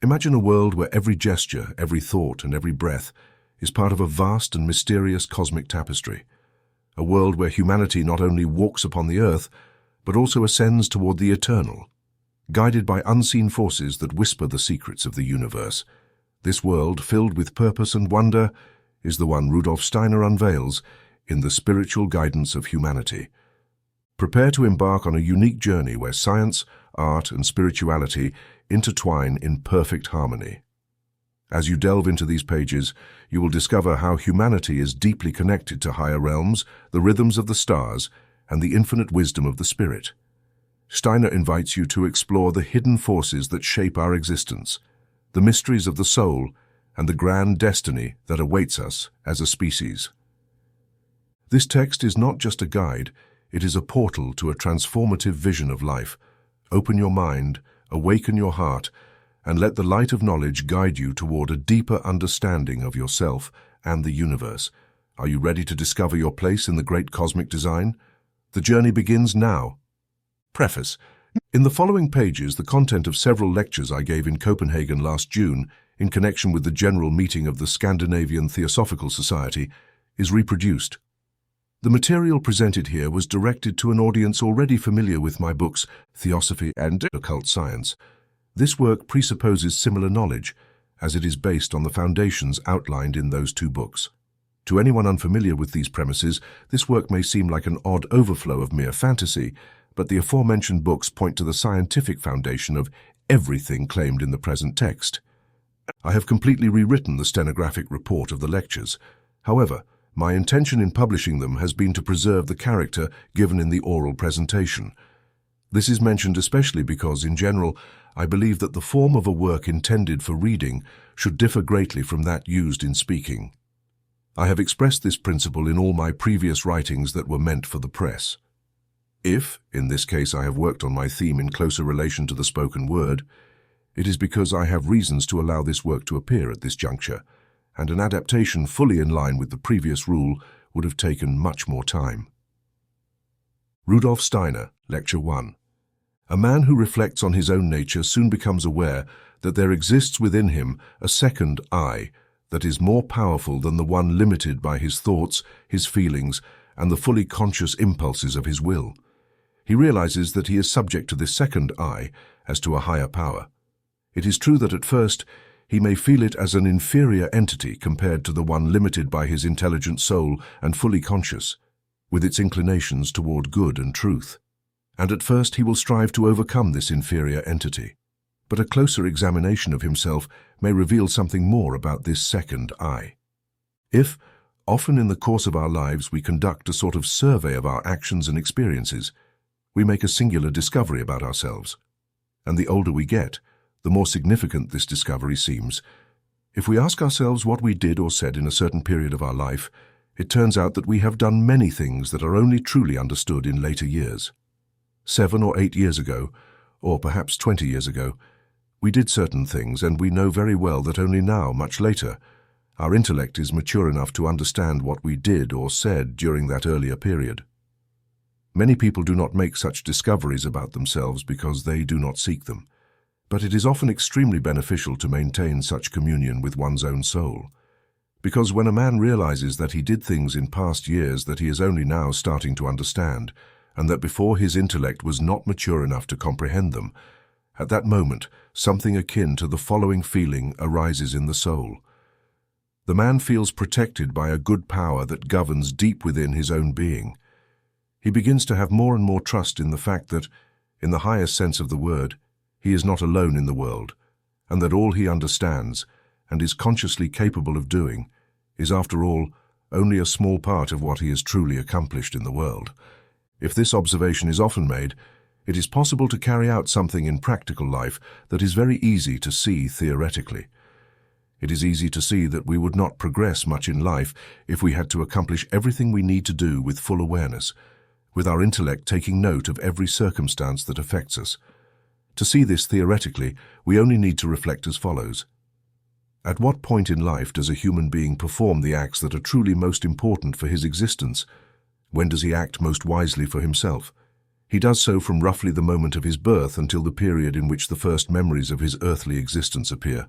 Imagine a world where every gesture, every thought, and every breath is part of a vast and mysterious cosmic tapestry. A world where humanity not only walks upon the earth, but also ascends toward the eternal, guided by unseen forces that whisper the secrets of the universe. This world, filled with purpose and wonder, is the one Rudolf Steiner unveils in The Spiritual Guidance of Humanity. Prepare to embark on a unique journey where science, art, and spirituality intertwine in perfect harmony. As you delve into these pages, you will discover how humanity is deeply connected to higher realms, the rhythms of the stars, and the infinite wisdom of the spirit. Steiner invites you to explore the hidden forces that shape our existence, the mysteries of the soul, and the grand destiny that awaits us as a species. This text is not just a guide, it is a portal to a transformative vision of life. Open your mind, awaken your heart, and let the light of knowledge guide you toward a deeper understanding of yourself and the universe. Are you ready to discover your place in the great cosmic design? The journey begins now. Preface. In the following pages, the content of several lectures I gave in Copenhagen last June in connection with the general meeting of the Scandinavian Theosophical Society is reproduced. The material presented here was directed to an audience already familiar with my books, Theosophy and Occult Science. This work presupposes similar knowledge, as it is based on the foundations outlined in those two books. To anyone unfamiliar with these premises, this work may seem like an odd overflow of mere fantasy, but the aforementioned books point to the scientific foundation of everything claimed in the present text. I have completely rewritten the stenographic report of the lectures. However, my intention in publishing them has been to preserve the character given in the oral presentation. This is mentioned especially because, in general, I believe that the form of a work intended for reading should differ greatly from that used in speaking. I have expressed this principle in all my previous writings that were meant for the press. If, in this case, I have worked on my theme in closer relation to the spoken word, it is because I have reasons to allow this work to appear at this juncture, and an adaptation fully in line with the previous rule would have taken much more time. Rudolf Steiner, Lecture 1. A man who reflects on his own nature soon becomes aware that there exists within him a second I that is more powerful than the one limited by his thoughts, his feelings, and the fully conscious impulses of his will. He realizes that he is subject to this second I as to a higher power. It is true that at first he may feel it as an inferior entity compared to the one limited by his intelligent soul and fully conscious, with its inclinations toward good and truth. And at first he will strive to overcome this inferior entity. But a closer examination of himself may reveal something more about this second I. If, often in the course of our lives, we conduct a sort of survey of our actions and experiences, we make a singular discovery about ourselves. And the older we get, the more significant this discovery seems. If we ask ourselves what we did or said in a certain period of our life, it turns out that we have done many things that are only truly understood in later years. 7 or 8 years ago, or perhaps 20 years ago, we did certain things, and we know very well that only now, much later, our intellect is mature enough to understand what we did or said during that earlier period. Many people do not make such discoveries about themselves because they do not seek them, but it is often extremely beneficial to maintain such communion with one's own soul. Because when a man realizes that he did things in past years that he is only now starting to understand, and that before his intellect was not mature enough to comprehend them, at that moment something akin to the following feeling arises in the soul. The man feels protected by a good power that governs deep within his own being. He begins to have more and more trust in the fact that, in the highest sense of the word, he is not alone in the world, and that all he understands, and is consciously capable of doing, is, after all, only a small part of what he has truly accomplished in the world. If this observation is often made, it is possible to carry out something in practical life that is very easy to see theoretically. It is easy to see that we would not progress much in life if we had to accomplish everything we need to do with full awareness, with our intellect taking note of every circumstance that affects us. To see this theoretically, we only need to reflect as follows. At what point in life does a human being perform the acts that are truly most important for his existence? When does he act most wisely for himself? He does so from roughly the moment of his birth until the period in which the first memories of his earthly existence appear.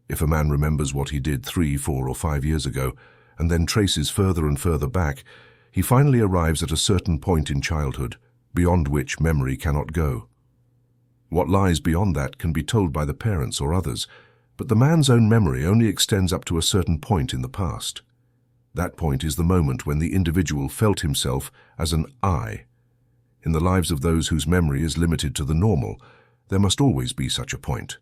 If a man remembers what he did 3, 4, or 5 years ago, and then traces further and further back, he finally arrives at a certain point in childhood, beyond which memory cannot go. What lies beyond that can be told by the parents or others, but the man's own memory only extends up to a certain point in the past. That point is the moment when the individual felt himself as an I. In the lives of those whose memory is limited to the normal, there must always be such a point.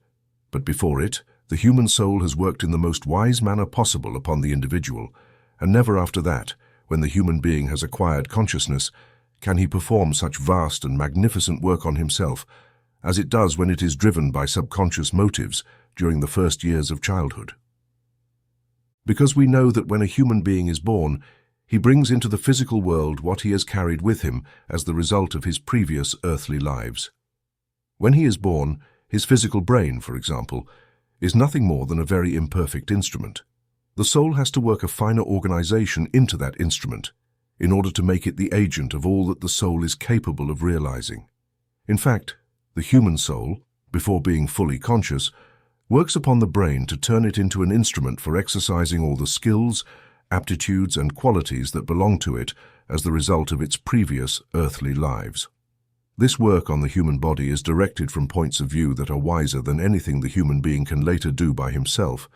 But before it, the human soul has worked in the most wise manner possible upon the individual, and never after that, when the human being has acquired consciousness, can he perform such vast and magnificent work on himself, as it does when it is driven by subconscious motives during the first years of childhood. Because we know that when a human being is born, he brings into the physical world what he has carried with him as the result of his previous earthly lives. When he is born, his physical brain, for example, is nothing more than a very imperfect instrument. The soul has to work a finer organization into that instrument in order to make it the agent of all that the soul is capable of realizing. In fact, the human soul, before being fully conscious, works upon the brain to turn it into an instrument for exercising all the skills, aptitudes, and qualities that belong to it as the result of its previous earthly lives. This work on the human body is directed from points of view that are wiser than anything the human being can later do by himself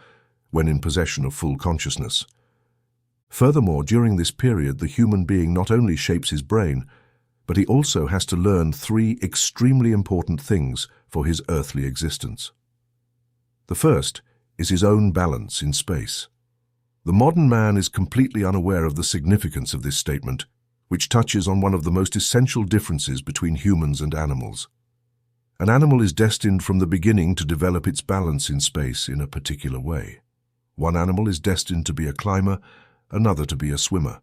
when in possession of full consciousness. Furthermore, during this period, the human being not only shapes his brain, but he also has to learn 3 extremely important things for his earthly existence. The first is his own balance in space. The modern man is completely unaware of the significance of this statement, which touches on one of the most essential differences between humans and animals. An animal is destined from the beginning to develop its balance in space in a particular way. One animal is destined to be a climber, another to be a swimmer.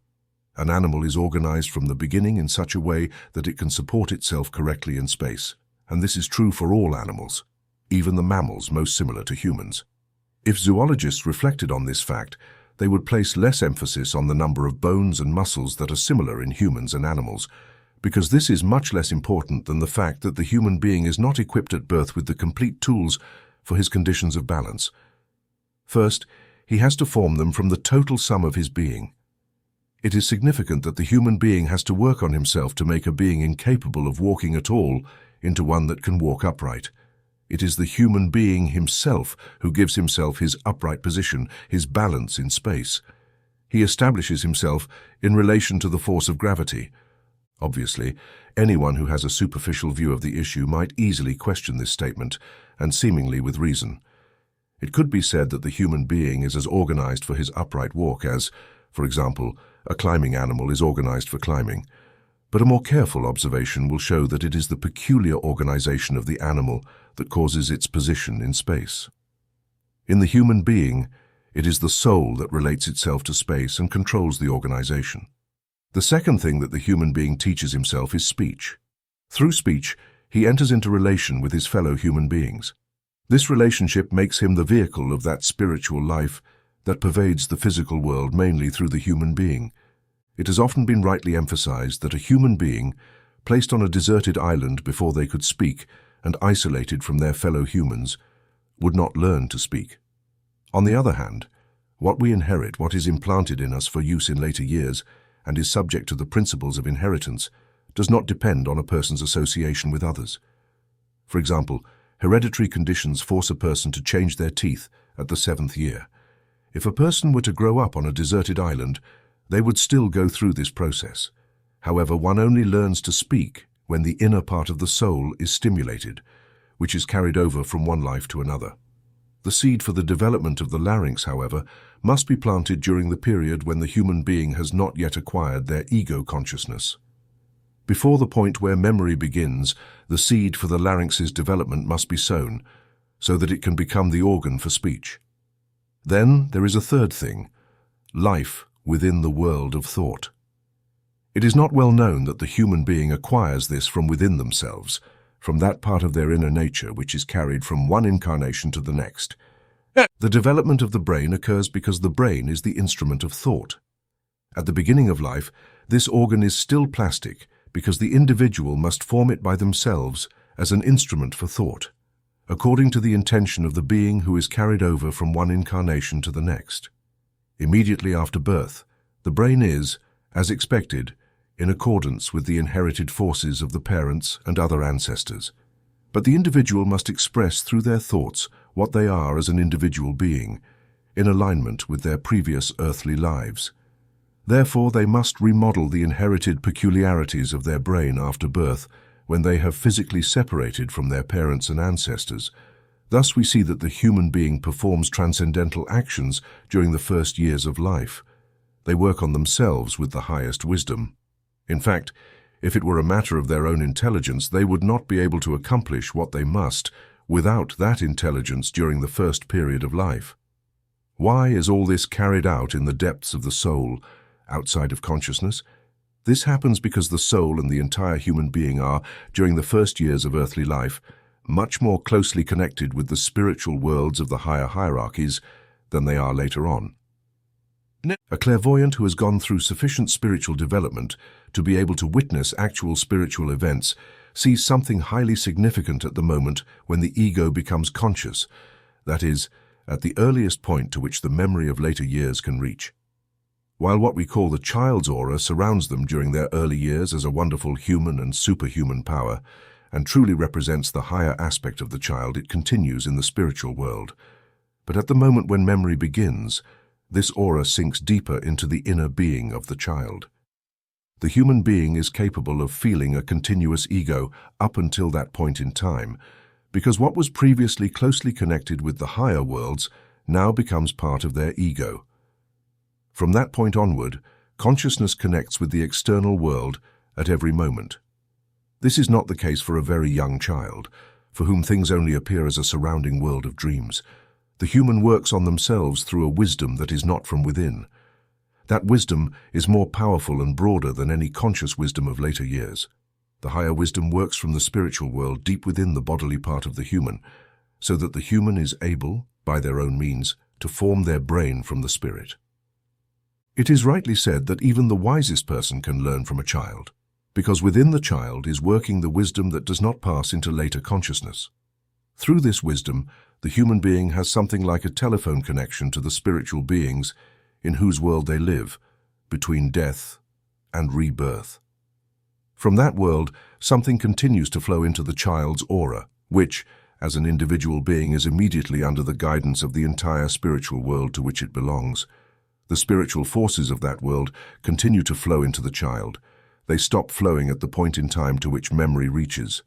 An animal is organized from the beginning in such a way that it can support itself correctly in space, and this is true for all animals, even the mammals most similar to humans. If zoologists reflected on this fact, they would place less emphasis on the number of bones and muscles that are similar in humans and animals, because this is much less important than the fact that the human being is not equipped at birth with the complete tools for his conditions of balance. First, he has to form them from the total sum of his being. It is significant that the human being has to work on himself to make a being incapable of walking at all into one that can walk upright. It is the human being himself who gives himself his upright position, his balance in space. He establishes himself in relation to the force of gravity. Obviously, anyone who has a superficial view of the issue might easily question this statement, and seemingly with reason. It could be said that the human being is as organized for his upright walk as, for example, a climbing animal is organized for climbing. But a more careful observation will show that it is the peculiar organization of the animal that causes its position in space. In the human being, it is the soul that relates itself to space and controls the organization. The second thing that the human being teaches himself is speech. Through speech, he enters into relation with his fellow human beings. This relationship makes him the vehicle of that spiritual life that pervades the physical world mainly through the human being. It has often been rightly emphasized that a human being, placed on a deserted island before they could speak and isolated from their fellow humans, would not learn to speak. On the other hand, what we inherit, what is implanted in us for use in later years, and is subject to the principles of inheritance, does not depend on a person's association with others. For example, hereditary conditions force a person to change their teeth at the 7th year. If a person were to grow up on a deserted island, they would still go through this process. However, one only learns to speak when the inner part of the soul is stimulated, which is carried over from one life to another. The seed for the development of the larynx, however, must be planted during the period when the human being has not yet acquired their ego consciousness. Before the point where memory begins, the seed for the larynx's development must be sown, so that it can become the organ for speech. Then there is a third thing, life within the world of thought. It is not well known that the human being acquires this from within themselves, from that part of their inner nature which is carried from one incarnation to the next. The development of the brain occurs because the brain is the instrument of thought. At the beginning of life, this organ is still plastic because the individual must form it by themselves as an instrument for thought, according to the intention of the being who is carried over from one incarnation to the next. Immediately after birth, the brain is, as expected, in accordance with the inherited forces of the parents and other ancestors. But the individual must express through their thoughts what they are as an individual being, in alignment with their previous earthly lives. Therefore, they must remodel the inherited peculiarities of their brain after birth, when they have physically separated from their parents and ancestors. Thus we see that the human being performs transcendental actions during the first years of life. They work on themselves with the highest wisdom. In fact, if it were a matter of their own intelligence, they would not be able to accomplish what they must without that intelligence during the first period of life. Why is all this carried out in the depths of the soul, outside of consciousness? This happens because the soul and the entire human being are, during the first years of earthly life, much more closely connected with the spiritual worlds of the higher hierarchies than they are later on. A clairvoyant who has gone through sufficient spiritual development to be able to witness actual spiritual events sees something highly significant at the moment when the ego becomes conscious, that is, at the earliest point to which the memory of later years can reach. While what we call the child's aura surrounds them during their early years as a wonderful human and superhuman power, and truly represents the higher aspect of the child, it continues in the spiritual world. But at the moment when memory begins, this aura sinks deeper into the inner being of the child. The human being is capable of feeling a continuous ego up until that point in time, because what was previously closely connected with the higher worlds now becomes part of their ego. From that point onward, consciousness connects with the external world at every moment. This is not the case for a very young child, for whom things only appear as a surrounding world of dreams. The human works on themselves through a wisdom that is not from within. That wisdom is more powerful and broader than any conscious wisdom of later years. The higher wisdom works from the spiritual world deep within the bodily part of the human, so that the human is able, by their own means, to form their brain from the spirit. It is rightly said that even the wisest person can learn from a child, because within the child is working the wisdom that does not pass into later consciousness. Through this wisdom, the human being has something like a telephone connection to the spiritual beings in whose world they live, between death and rebirth. From that world, something continues to flow into the child's aura, which, as an individual being, is immediately under the guidance of the entire spiritual world to which it belongs. The spiritual forces of that world continue to flow into the child. They stop flowing at the point in time to which memory reaches.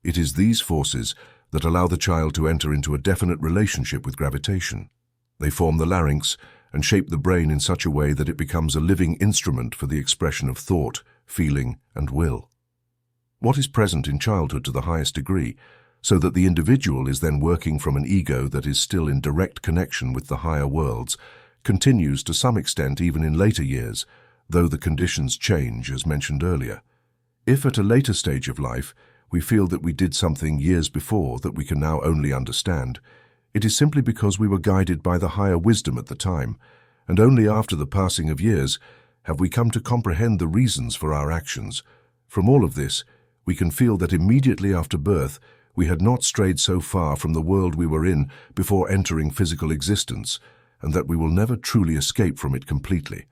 It is these forces that allow the child to enter into a definite relationship with gravitation. They form the larynx and shape the brain in such a way that it becomes a living instrument for the expression of thought, feeling, and will. What is present in childhood to the highest degree, so that the individual is then working from an ego that is still in direct connection with the higher worlds, continues to some extent even in later years, though the conditions change, as mentioned earlier. If at a later stage of life we feel that we did something years before that we can now only understand, it is simply because we were guided by the higher wisdom at the time, and only after the passing of years have we come to comprehend the reasons for our actions. From all of this, we can feel that immediately after birth we had not strayed so far from the world we were in before entering physical existence, and that we will never truly escape from it completely.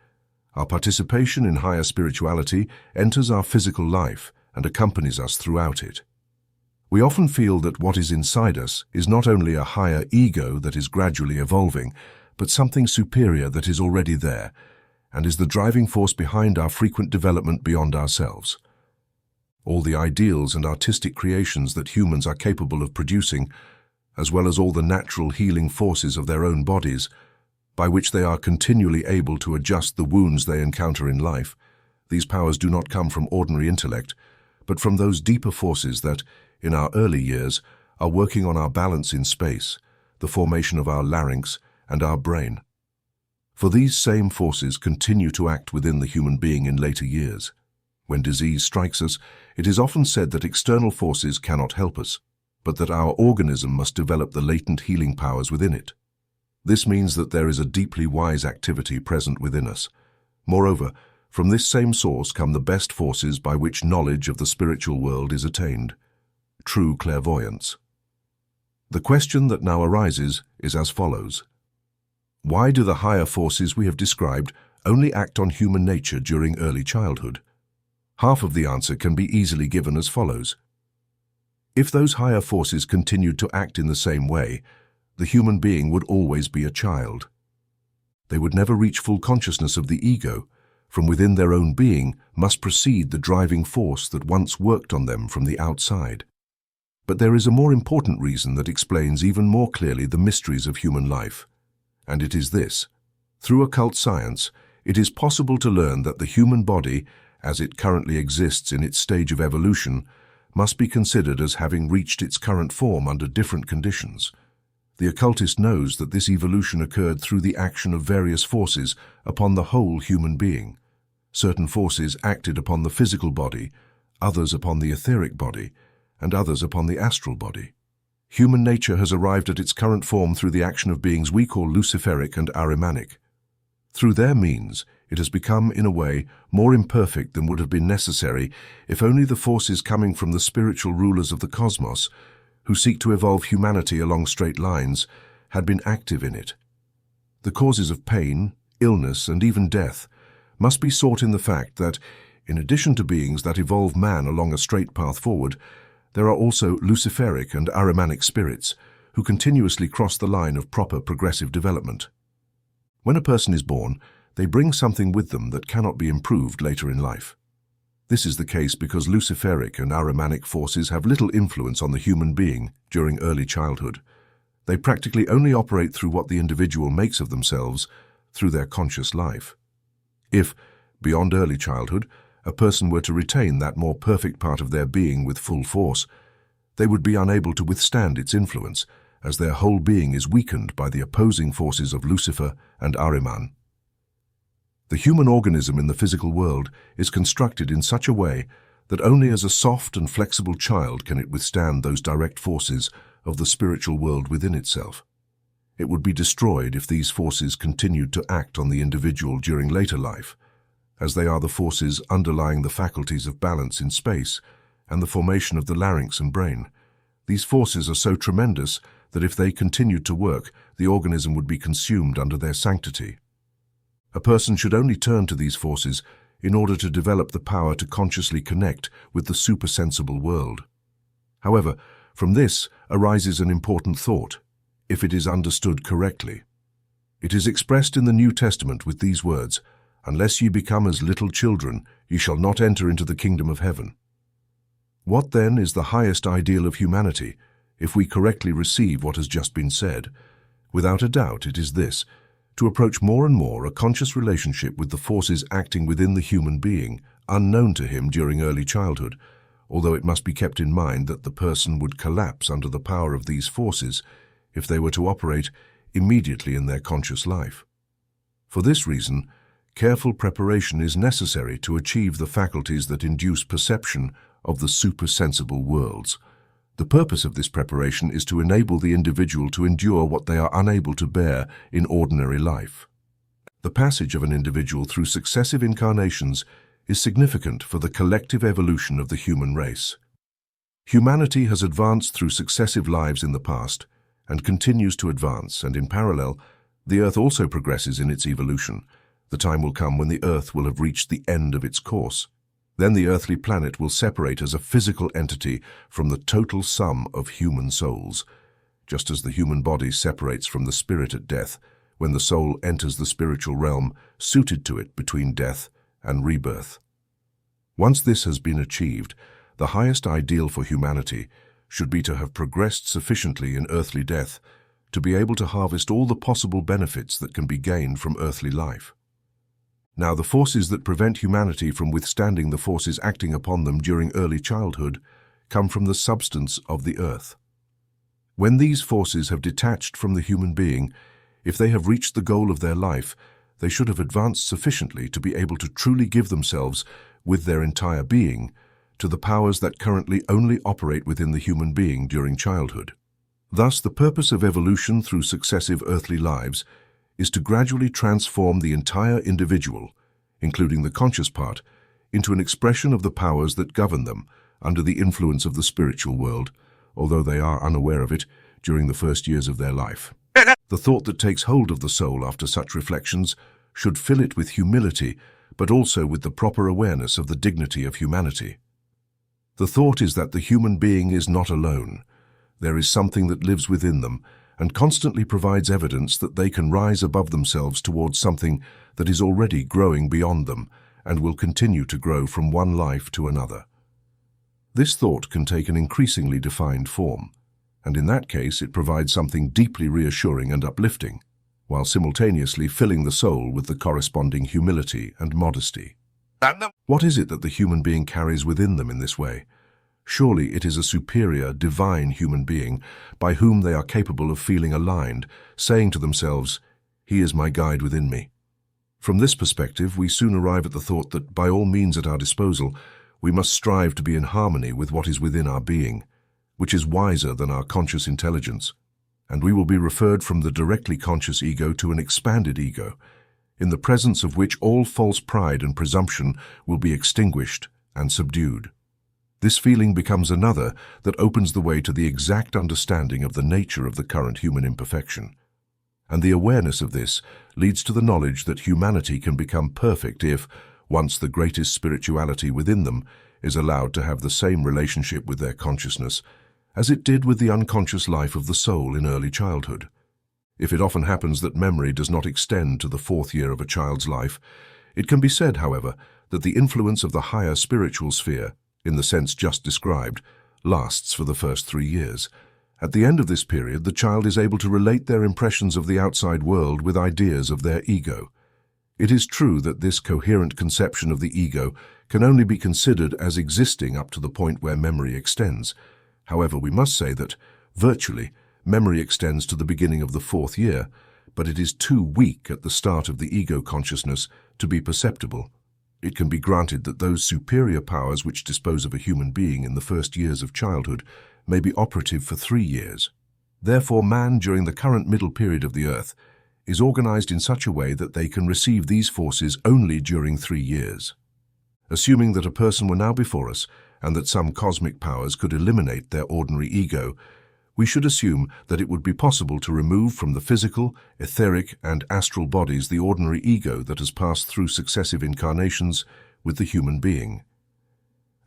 Our participation in higher spirituality enters our physical life and accompanies us throughout it. We often feel that what is inside us is not only a higher ego that is gradually evolving, but something superior that is already there, and is the driving force behind our frequent development beyond ourselves. All the ideals and artistic creations that humans are capable of producing, as well as all the natural healing forces of their own bodies, by which they are continually able to adjust the wounds they encounter in life, these powers do not come from ordinary intellect, but from those deeper forces that, in our early years, are working on our balance in space, the formation of our larynx, and our brain. For these same forces continue to act within the human being in later years. When disease strikes us, it is often said that external forces cannot help us, but that our organism must develop the latent healing powers within it. This means that there is a deeply wise activity present within us. Moreover, From this same source come the best forces by which knowledge of the spiritual world is attained. True clairvoyance. The question that now arises is as follows. Why do the higher forces we have described only act on human nature during early childhood? Half of the answer can be easily given as follows. If those higher forces continued to act in the same way, the human being would always be a child. They would never reach full consciousness of the ego. From within their own being must proceed the driving force that once worked on them from the outside. But there is a more important reason that explains even more clearly the mysteries of human life. And it is this. Through occult science, it is possible to learn that the human body, as it currently exists in its stage of evolution, must be considered as having reached its current form under different conditions. The occultist knows that this evolution occurred through the action of various forces upon the whole human being. Certain forces acted upon the physical body, others upon the etheric body, and others upon the astral body. Human nature has arrived at its current form through the action of beings we call Luciferic and Ahrimanic. Through their means, it has become, in a way, more imperfect than would have been necessary if only the forces coming from the spiritual rulers of the cosmos, who seek to evolve humanity along straight lines, had been active in it. The causes of pain, illness, and even death must be sought in the fact that, in addition to beings that evolve man along a straight path forward, there are also Luciferic and Ahrimanic spirits who continuously cross the line of proper progressive development. When a person is born, they bring something with them that cannot be improved later in life. This is the case because Luciferic and Ahrimanic forces have little influence on the human being during early childhood. They practically only operate through what the individual makes of themselves through their conscious life. If, beyond early childhood, a person were to retain that more perfect part of their being with full force, they would be unable to withstand its influence, as their whole being is weakened by the opposing forces of Lucifer and Ahriman. The human organism in the physical world is constructed in such a way that only as a soft and flexible child can it withstand those direct forces of the spiritual world within itself. It would be destroyed if these forces continued to act on the individual during later life, as they are the forces underlying the faculties of balance in space and the formation of the larynx and brain. These forces are so tremendous that if they continued to work, the organism would be consumed under their sanctity. A person should only turn to these forces in order to develop the power to consciously connect with the supersensible world. However, from this arises an important thought, if it is understood correctly. It is expressed in the New Testament with these words, "Unless ye become as little children, ye shall not enter into the kingdom of heaven." What then is the highest ideal of humanity, if we correctly receive what has just been said? Without a doubt, it is this: to approach more and more a conscious relationship with the forces acting within the human being, unknown to him during early childhood, although it must be kept in mind that the person would collapse under the power of these forces if they were to operate immediately in their conscious life. For this reason, careful preparation is necessary to achieve the faculties that induce perception of the supersensible worlds. The purpose of this preparation is to enable the individual to endure what they are unable to bear in ordinary life. The passage of an individual through successive incarnations is significant for the collective evolution of the human race. Humanity has advanced through successive lives in the past and continues to advance, and in parallel, the Earth also progresses in its evolution. The time will come when the Earth will have reached the end of its course. Then the earthly planet will separate as a physical entity from the total sum of human souls, just as the human body separates from the spirit at death, when the soul enters the spiritual realm suited to it between death and rebirth. Once this has been achieved, the highest ideal for humanity should be to have progressed sufficiently in earthly death to be able to harvest all the possible benefits that can be gained from earthly life. Now, the forces that prevent humanity from withstanding the forces acting upon them during early childhood come from the substance of the earth. When these forces have detached from the human being, if they have reached the goal of their life, they should have advanced sufficiently to be able to truly give themselves, with their entire being, to the powers that currently only operate within the human being during childhood. Thus, the purpose of evolution through successive earthly lives is to gradually transform the entire individual including the conscious part, into an expression of the powers that govern them under the influence of the spiritual world, although they are unaware of it during the first years of their life. The thought that takes hold of the soul after such reflections should fill it with humility, but also with the proper awareness of the dignity of humanity. The thought is that the human being is not alone. There is something that lives within them and constantly provides evidence that they can rise above themselves towards something that is already growing beyond them and will continue to grow from one life to another. This thought can take an increasingly defined form, and in that case it provides something deeply reassuring and uplifting, while simultaneously filling the soul with the corresponding humility and modesty. What is it that the human being carries within them in this way? Surely it is a superior, divine human being by whom they are capable of feeling aligned, saying to themselves, "He is my guide within me." From this perspective, we soon arrive at the thought that by all means at our disposal, we must strive to be in harmony with what is within our being, which is wiser than our conscious intelligence, and we will be referred from the directly conscious ego to an expanded ego, in the presence of which all false pride and presumption will be extinguished and subdued. This feeling becomes another that opens the way to the exact understanding of the nature of the current human imperfection. And the awareness of this leads to the knowledge that humanity can become perfect if, once the greatest spirituality within them is allowed to have the same relationship with their consciousness as it did with the unconscious life of the soul in early childhood. If it often happens that memory does not extend to the 4th year of a child's life, it can be said, however, that the influence of the higher spiritual sphere, in the sense just described, lasts for the first 3 years. At the end of this period, the child is able to relate their impressions of the outside world with ideas of their ego. It is true that this coherent conception of the ego can only be considered as existing up to the point where memory extends. However, we must say that, virtually, memory extends to the beginning of the 4th year, but it is too weak at the start of the ego consciousness to be perceptible. It can be granted that those superior powers which dispose of a human being in the first years of childhood may be operative for 3 years. Therefore, man, during the current middle period of the earth, is organized in such a way that they can receive these forces only during 3 years. Assuming that a person were now before us, and that some cosmic powers could eliminate their ordinary ego, we should assume that it would be possible to remove from the physical, etheric, and astral bodies the ordinary ego that has passed through successive incarnations with the human being.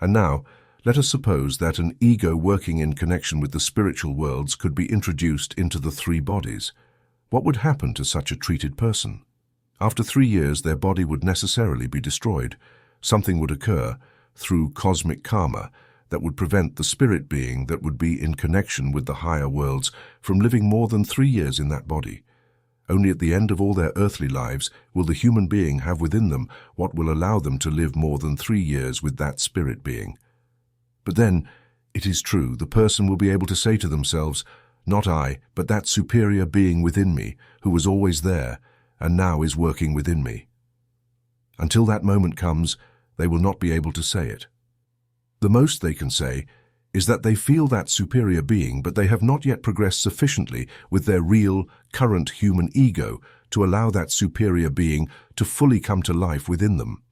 And now, let us suppose that an ego working in connection with the spiritual worlds could be introduced into the 3 bodies. What would happen to such a treated person? After 3 years, their body would necessarily be destroyed. Something would occur, through cosmic karma, that would prevent the spirit being that would be in connection with the higher worlds from living more than 3 years in that body. Only at the end of all their earthly lives will the human being have within them what will allow them to live more than 3 years with that spirit being. But then, it is true, the person will be able to say to themselves, "Not I, but that superior being within me, who was always there, and now is working within me." Until that moment comes, they will not be able to say it. The most they can say is that they feel that superior being, but they have not yet progressed sufficiently with their real, current human ego to allow that superior being to fully come to life within them.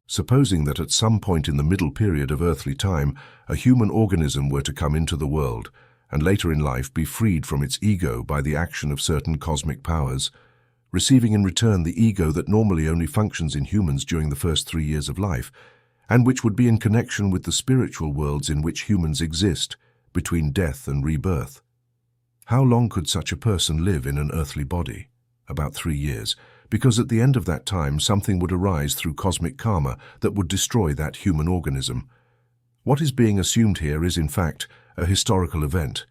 Supposing that at some point in the middle period of earthly time, a human organism were to come into the world, and later in life be freed from its ego by the action of certain cosmic powers, receiving in return the ego that normally only functions in humans during the first 3 years of life, and which would be in connection with the spiritual worlds in which humans exist, between death and rebirth. How long could such a person live in an earthly body? About 3 years, because at the end of that time something would arise through cosmic karma that would destroy that human organism. What is being assumed here is, in fact, a historical event,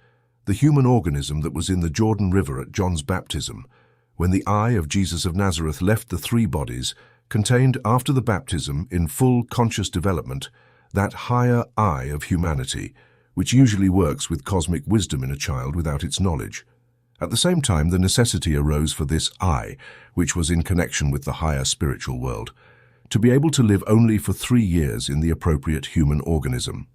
the human organism that was in the Jordan River at John's baptism, when the eye of Jesus of Nazareth left the 3 bodies, contained after the baptism in full conscious development, that higher eye of humanity, which usually works with cosmic wisdom in a child without its knowledge. At the same time, the necessity arose for this eye, which was in connection with the higher spiritual world, to be able to live only for 3 years in the appropriate human organism.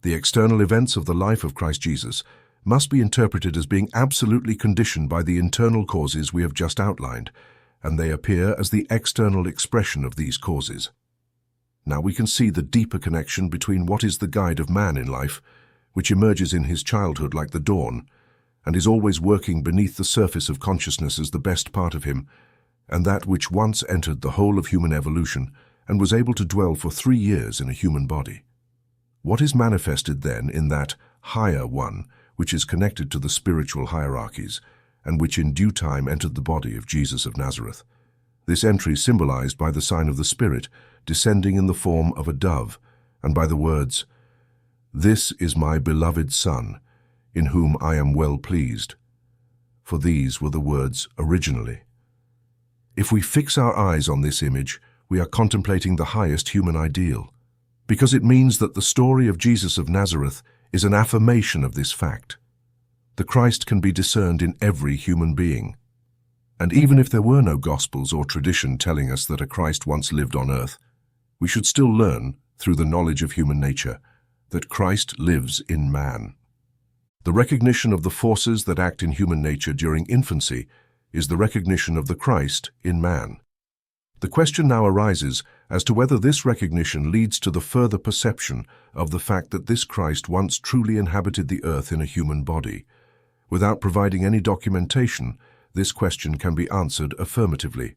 The external events of the life of Christ Jesus must be interpreted as being absolutely conditioned by the internal causes we have just outlined, and they appear as the external expression of these causes. Now we can see the deeper connection between what is the guide of man in life, which emerges in his childhood like the dawn, and is always working beneath the surface of consciousness as the best part of him, and that which once entered the whole of human evolution and was able to dwell for 3 years in a human body. What is manifested then in that higher one, which is connected to the spiritual hierarchies, and which in due time entered the body of Jesus of Nazareth? This entry symbolized by the sign of the Spirit, descending in the form of a dove, and by the words, "This is my beloved Son, in whom I am well pleased." For these were the words originally. If we fix our eyes on this image, we are contemplating the highest human ideal, because it means that the story of Jesus of Nazareth is an affirmation of this fact. The Christ can be discerned in every human being. And even if there were no Gospels or tradition telling us that a Christ once lived on earth, we should still learn, through the knowledge of human nature, that Christ lives in man. The recognition of the forces that act in human nature during infancy is the recognition of the Christ in man. The question now arises as to whether this recognition leads to the further perception of the fact that this Christ once truly inhabited the earth in a human body. Without providing any documentation, this question can be answered affirmatively,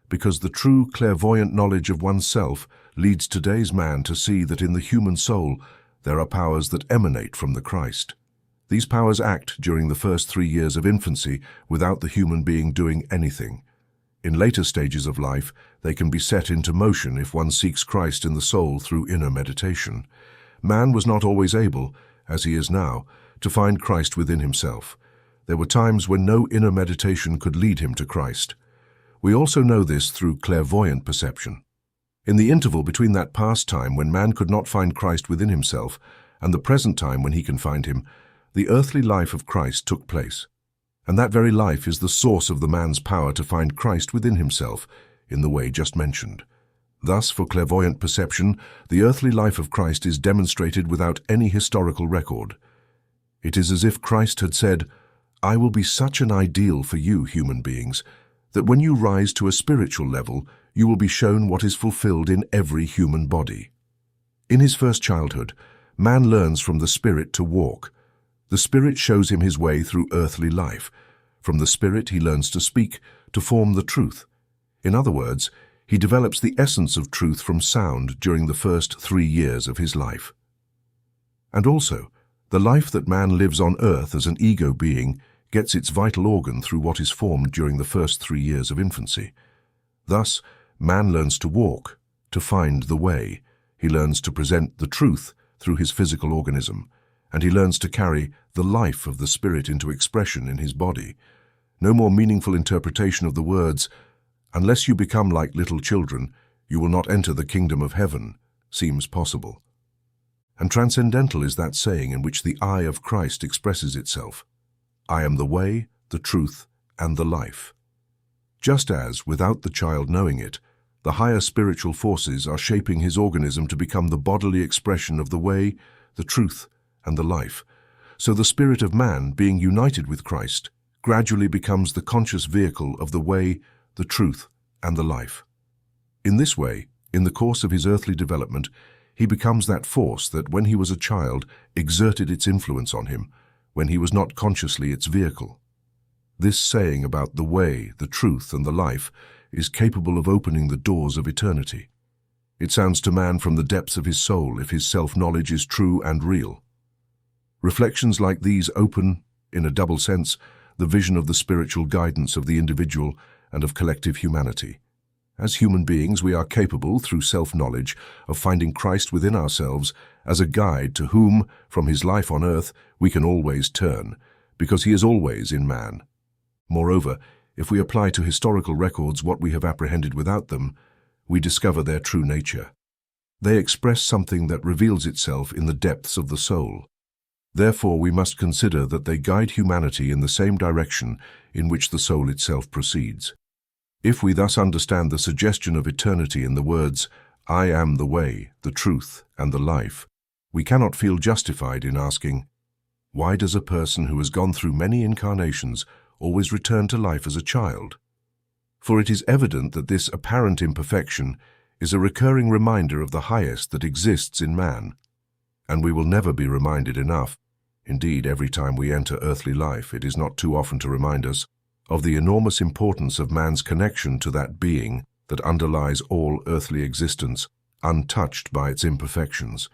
because the true clairvoyant knowledge of oneself leads today's man to see that in the human soul there are powers that emanate from the Christ. These powers act during the first 3 years of infancy without the human being doing anything. In later stages of life, they can be set into motion if one seeks Christ in the soul through inner meditation. Man was not always able, as he is now, to find Christ within himself. There were times when no inner meditation could lead him to Christ. We also know this through clairvoyant perception. In the interval between that past time when man could not find Christ within himself and the present time when he can find him, the earthly life of Christ took place. And that very life is the source of the man's power to find Christ within himself, in the way just mentioned. Thus, for clairvoyant perception, the earthly life of Christ is demonstrated without any historical record. It is as if Christ had said, "I will be such an ideal for you, human beings, that when you rise to a spiritual level, you will be shown what is fulfilled in every human body." In his first childhood, man learns from the Spirit to walk. The Spirit shows him his way through earthly life. From the Spirit he learns to speak, to form the truth. In other words, he develops the essence of truth from sound during the first 3 years of his life. And also, the life that man lives on earth as an ego being gets its vital organ through what is formed during the first 3 years of infancy. Thus, man learns to walk, to find the way. He learns to present the truth through his physical organism, and he learns to carry the life of the Spirit into expression in his body. No more meaningful interpretation of the words, "Unless you become like little children, you will not enter the kingdom of heaven," seems possible. And transcendental is that saying in which the I of Christ expresses itself. "I am the way, the truth, and the life." Just as, without the child knowing it, the higher spiritual forces are shaping his organism to become the bodily expression of the way, the truth, and the life, so the spirit of man, being united with Christ, gradually becomes the conscious vehicle of the way, the truth, and the life. In this way, in the course of his earthly development, he becomes that force that, when he was a child, exerted its influence on him, when he was not consciously its vehicle. This saying about the way, the truth, and the life is capable of opening the doors of eternity. It sounds to man from the depths of his soul if his self-knowledge is true and real. Reflections like these open, in a double sense, the vision of the spiritual guidance of the individual and of collective humanity. As human beings, we are capable, through self-knowledge, of finding Christ within ourselves as a guide to whom, from his life on earth, we can always turn, because he is always in man. Moreover, if we apply to historical records what we have apprehended without them, we discover their true nature. They express something that reveals itself in the depths of the soul. Therefore, we must consider that they guide humanity in the same direction in which the soul itself proceeds. If we thus understand the suggestion of eternity in the words, "I am the way, the truth, and the life," we cannot feel justified in asking, why does a person who has gone through many incarnations always return to life as a child? For it is evident that this apparent imperfection is a recurring reminder of the highest that exists in man. And we will never be reminded enough. Indeed, every time we enter earthly life, it is not too often to remind us of the enormous importance of man's connection to that being that underlies all earthly existence, untouched by its imperfections.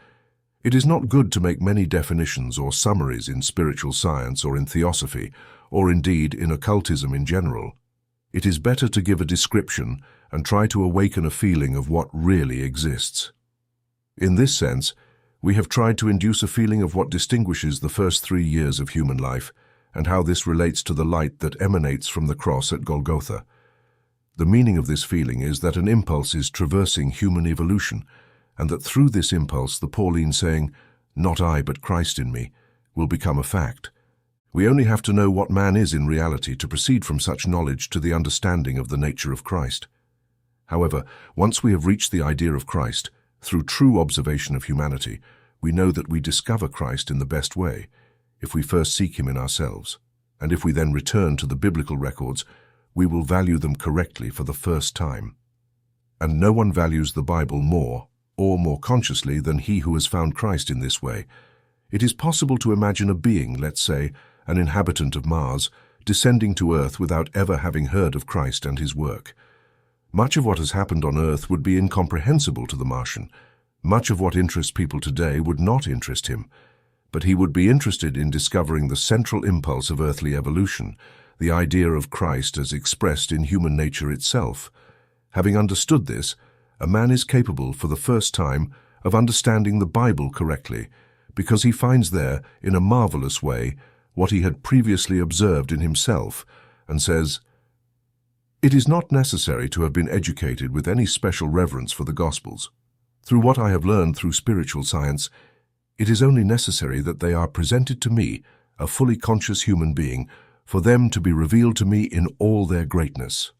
It is not good to make many definitions or summaries in spiritual science or in theosophy, or indeed in occultism in general. It is better to give a description and try to awaken a feeling of what really exists. In this sense, we have tried to induce a feeling of what distinguishes the first 3 years of human life and how this relates to the light that emanates from the cross at Golgotha. The meaning of this feeling is that an impulse is traversing human evolution, and that through this impulse the Pauline saying, "Not I, but Christ in me," will become a fact. We only have to know what man is in reality to proceed from such knowledge to the understanding of the nature of Christ. However, once we have reached the idea of Christ, through true observation of humanity, we know that we discover Christ in the best way, if we first seek him in ourselves, and if we then return to the biblical records, we will value them correctly for the first time. And no one values the Bible more, or more consciously, than he who has found Christ in this way. It is possible to imagine a being, let's say, an inhabitant of Mars, descending to Earth without ever having heard of Christ and his work. Much of what has happened on Earth would be incomprehensible to the Martian. Much of what interests people today would not interest him, but he would be interested in discovering the central impulse of earthly evolution, the idea of Christ as expressed in human nature itself. Having understood this, a man is capable for the first time of understanding the Bible correctly, because he finds there, in a marvelous way, what he had previously observed in himself, and says, "It is not necessary to have been educated with any special reverence for the Gospels. Through what I have learned through spiritual science, it is only necessary that they are presented to me, a fully conscious human being, for them to be revealed to me in all their greatness."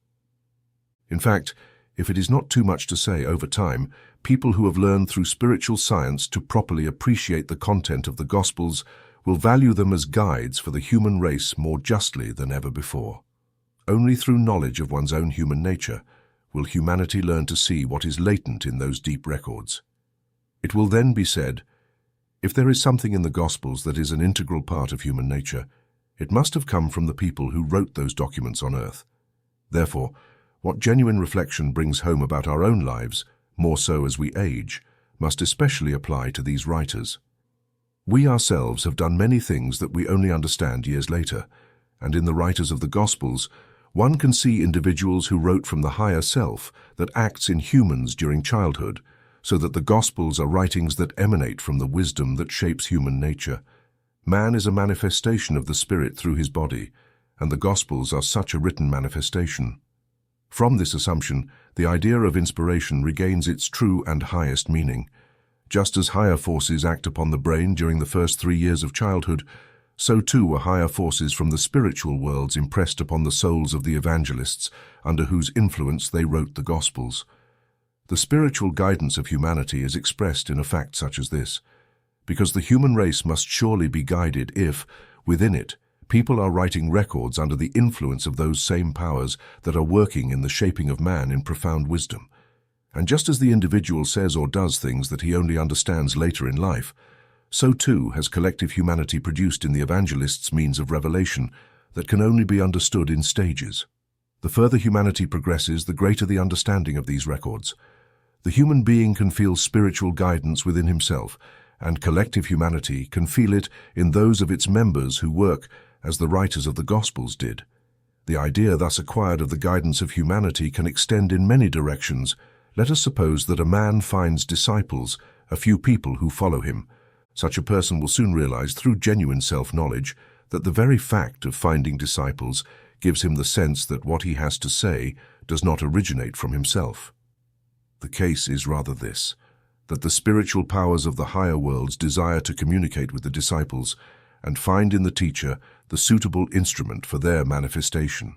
In fact, if it is not too much to say, over time, people who have learned through spiritual science to properly appreciate the content of the Gospels will value them as guides for the human race more justly than ever before. Only through knowledge of one's own human nature will humanity learn to see what is latent in those deep records. It will then be said, if there is something in the Gospels that is an integral part of human nature, it must have come from the people who wrote those documents on earth. Therefore, what genuine reflection brings home about our own lives, more so as we age, must especially apply to these writers. We ourselves have done many things that we only understand years later, and in the writers of the Gospels, one can see individuals who wrote from the higher self that acts in humans during childhood, so that the Gospels are writings that emanate from the wisdom that shapes human nature. Man is a manifestation of the Spirit through his body, and the Gospels are such a written manifestation. From this assumption, the idea of inspiration regains its true and highest meaning. Just as higher forces act upon the brain during the first 3 years of childhood, so too were higher forces from the spiritual worlds impressed upon the souls of the evangelists, under whose influence they wrote the Gospels. The spiritual guidance of humanity is expressed in a fact such as this, because the human race must surely be guided if, within it, people are writing records under the influence of those same powers that are working in the shaping of man in profound wisdom. And just as the individual says or does things that he only understands later in life, so too has collective humanity produced in the evangelists means of revelation that can only be understood in stages. The further humanity progresses, the greater the understanding of these records. The human being can feel spiritual guidance within himself, and collective humanity can feel it in those of its members who work as the writers of the Gospels did. The idea thus acquired of the guidance of humanity can extend in many directions. Let us suppose that a man finds disciples, a few people who follow him. Such a person will soon realize through genuine self-knowledge that the very fact of finding disciples gives him the sense that what he has to say does not originate from himself. The case is rather this, that the spiritual powers of the higher worlds desire to communicate with the disciples and find in the teacher the suitable instrument for their manifestation.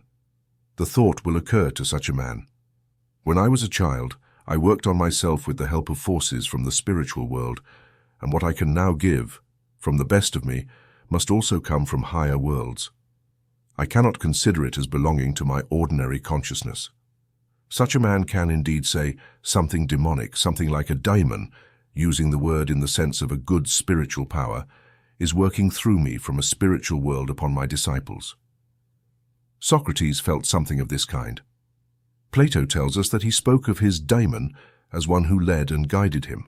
The thought will occur to such a man: when I was a child, I worked on myself with the help of forces from the spiritual world, and what I can now give, from the best of me, must also come from higher worlds. I cannot consider it as belonging to my ordinary consciousness. Such a man can indeed say something demonic, something like a daemon, using the word in the sense of a good spiritual power, is working through me from a spiritual world upon my disciples. Socrates felt something of this kind. Plato tells us that he spoke of his daemon as one who led and guided him.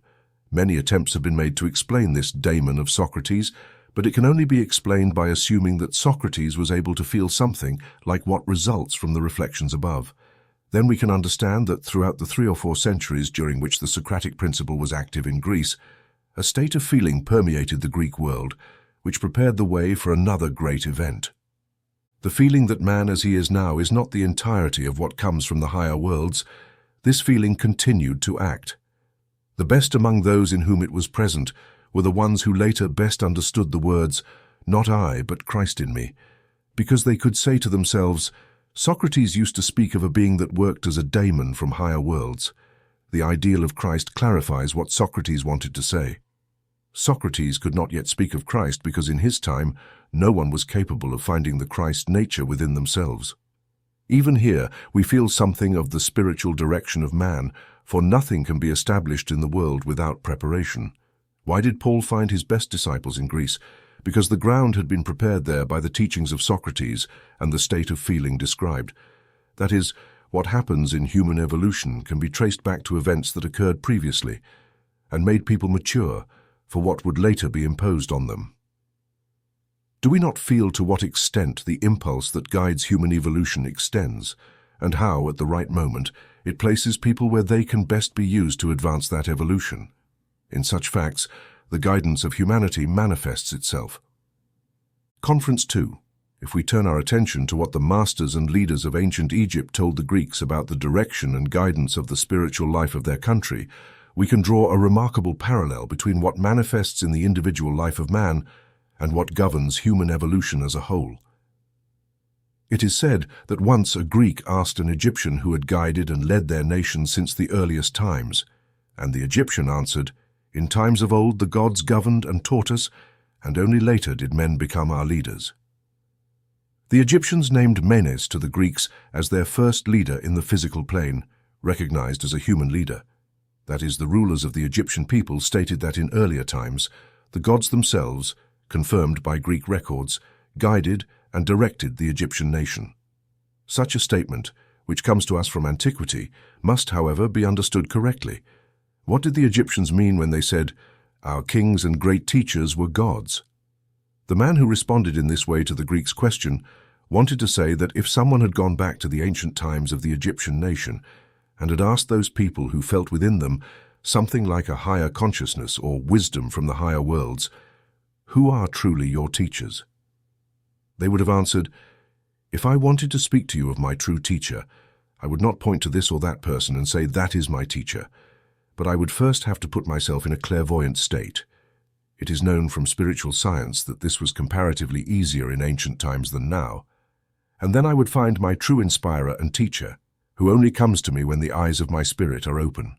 Many attempts have been made to explain this daemon of Socrates, but it can only be explained by assuming that Socrates was able to feel something like what results from the reflections above. Then we can understand that throughout the 3 or 4 centuries during which the Socratic principle was active in Greece, a state of feeling permeated the Greek world, which prepared the way for another great event. The feeling that man as he is now is not the entirety of what comes from the higher worlds, this feeling continued to act. The best among those in whom it was present were the ones who later best understood the words, "Not I, but Christ in me," because they could say to themselves, Socrates used to speak of a being that worked as a daemon from higher worlds. The ideal of Christ clarifies what Socrates wanted to say. Socrates could not yet speak of Christ because in his time no one was capable of finding the Christ nature within themselves. Even here we feel something of the spiritual direction of man, for nothing can be established in the world without preparation. Why did Paul find his best disciples in Greece? Because the ground had been prepared there by the teachings of Socrates and the state of feeling described. That is, what happens in human evolution can be traced back to events that occurred previously and made people mature for what would later be imposed on them. Do we not feel to what extent the impulse that guides human evolution extends, and how, at the right moment, it places people where they can best be used to advance that evolution? In such facts, the guidance of humanity manifests itself. Conference 2. If we turn our attention to what the masters and leaders of ancient Egypt told the Greeks about the direction and guidance of the spiritual life of their country, we can draw a remarkable parallel between what manifests in the individual life of man and what governs human evolution as a whole. It is said that once a Greek asked an Egyptian who had guided and led their nation since the earliest times, and the Egyptian answered, "In times of old the gods governed and taught us, and only later did men become our leaders." The Egyptians named Menes to the Greeks as their first leader in the physical plane, recognized as a human leader. That is, the rulers of the Egyptian people stated that in earlier times, the gods themselves, confirmed by Greek records, guided and directed the Egyptian nation. Such a statement, which comes to us from antiquity, must, however, be understood correctly. What did the Egyptians mean when they said, "Our kings and great teachers were gods"? The man who responded in this way to the Greeks' question wanted to say that if someone had gone back to the ancient times of the Egyptian nation and had asked those people who felt within them something like a higher consciousness or wisdom from the higher worlds, "Who are truly your teachers?" they would have answered, "If I wanted to speak to you of my true teacher, I would not point to this or that person and say that is my teacher, but I would first have to put myself in a clairvoyant state." It is known from spiritual science that this was comparatively easier in ancient times than now. And then I would find my true inspirer and teacher, who only comes to me when the eyes of my spirit are open.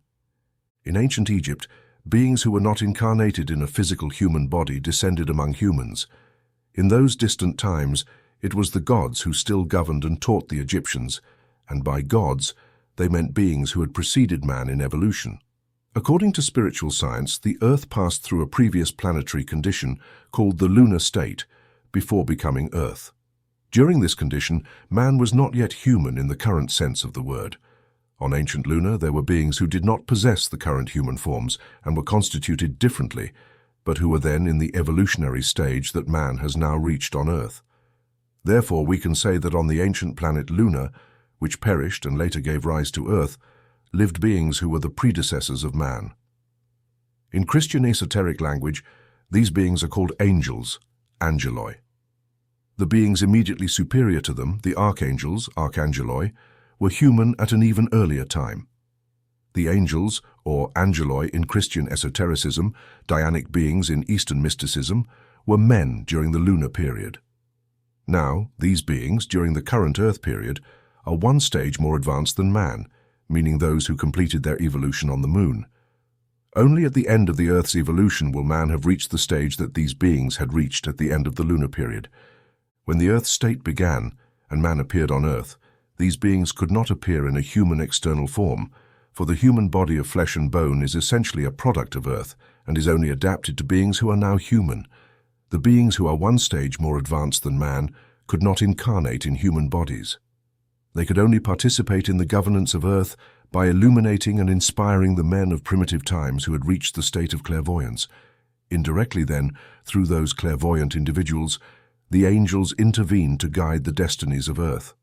In ancient Egypt, beings who were not incarnated in a physical human body descended among humans. In those distant times, it was the gods who still governed and taught the Egyptians, and by gods, they meant beings who had preceded man in evolution. According to spiritual science, the Earth passed through a previous planetary condition called the lunar state before becoming Earth. During this condition, man was not yet human in the current sense of the word. On ancient Luna, there were beings who did not possess the current human forms and were constituted differently, but who were then in the evolutionary stage that man has now reached on Earth. Therefore, we can say that on the ancient planet Luna, which perished and later gave rise to Earth, lived beings who were the predecessors of man. In Christian esoteric language, these beings are called angels, angeloi. The beings immediately superior to them, the archangels, archangeloi, were human at an even earlier time. The angels, or angeloi in Christian esotericism, Dianic beings in Eastern mysticism, were men during the lunar period. Now, these beings, during the current Earth period, are one stage more advanced than man, meaning those who completed their evolution on the moon. Only at the end of the Earth's evolution will man have reached the stage that these beings had reached at the end of the lunar period. When the Earth's state began, and man appeared on Earth, These beings could not appear in a human external form, for the human body of flesh and bone is essentially a product of Earth and is only adapted to beings who are now human. The beings who are one stage more advanced than man could not incarnate in human bodies. They could only participate in the governance of Earth by illuminating and inspiring the men of primitive times who had reached the state of clairvoyance. Indirectly then, through those clairvoyant individuals, the angels intervened to guide the destinies of Earth.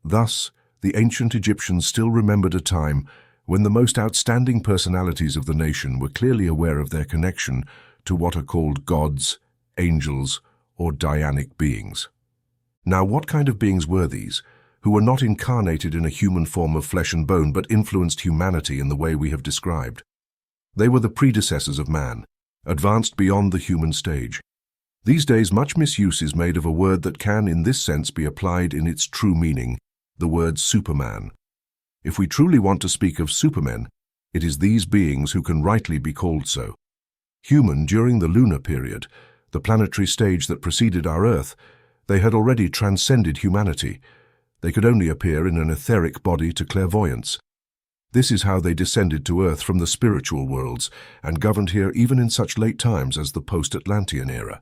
Thus, the ancient Egyptians still remembered a time when the most outstanding personalities of the nation were clearly aware of their connection to what are called gods, angels, or Dianic beings. Now, what kind of beings were these, who were not incarnated in a human form of flesh and bone but influenced humanity in the way we have described? They were the predecessors of man, advanced beyond the human stage. These days, much misuse is made of a word that can, in this sense, be applied in its true meaning, the word Superman. If we truly want to speak of supermen, it is these beings who can rightly be called so. Human during the lunar period, the planetary stage that preceded our Earth, they had already transcended humanity. They could only appear in an etheric body to clairvoyance. This is how they descended to Earth from the spiritual worlds and governed here even in such late times as the post-Atlantean era.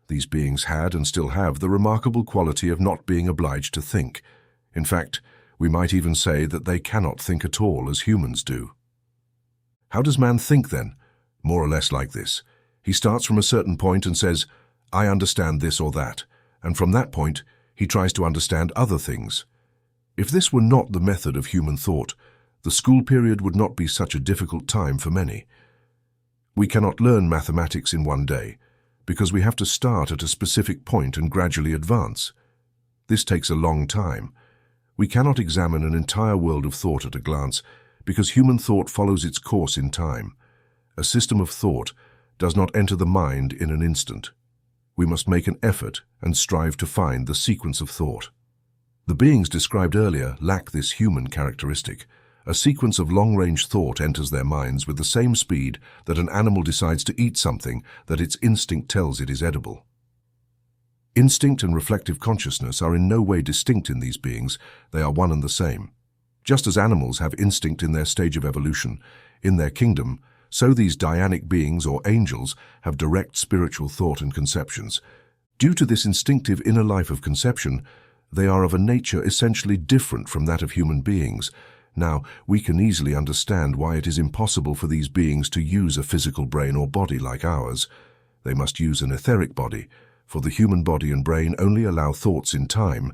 These beings had and still have the remarkable quality of not being obliged to think. In fact, we might even say that they cannot think at all as humans do. How does man think then? More or less like this. He starts from a certain point and says, "I understand this or that," and from that point, he tries to understand other things. If this were not the method of human thought, the school period would not be such a difficult time for many. We cannot learn mathematics in one day, because we have to start at a specific point and gradually advance. This takes a long time. We cannot examine an entire world of thought at a glance, because human thought follows its course in time. A system of thought does not enter the mind in an instant. We must make an effort and strive to find the sequence of thought. The beings described earlier lack this human characteristic. A sequence of long-range thought enters their minds with the same speed that an animal decides to eat something that its instinct tells it is edible. Instinct and reflective consciousness are in no way distinct in these beings, they are one and the same. Just as animals have instinct in their stage of evolution, in their kingdom, so these Dianic beings or angels have direct spiritual thought and conceptions. Due to this instinctive inner life of conception, they are of a nature essentially different from that of human beings. Now, we can easily understand why it is impossible for these beings to use a physical brain or body like ours. They must use an etheric body, for the human body and brain only allow thoughts in time,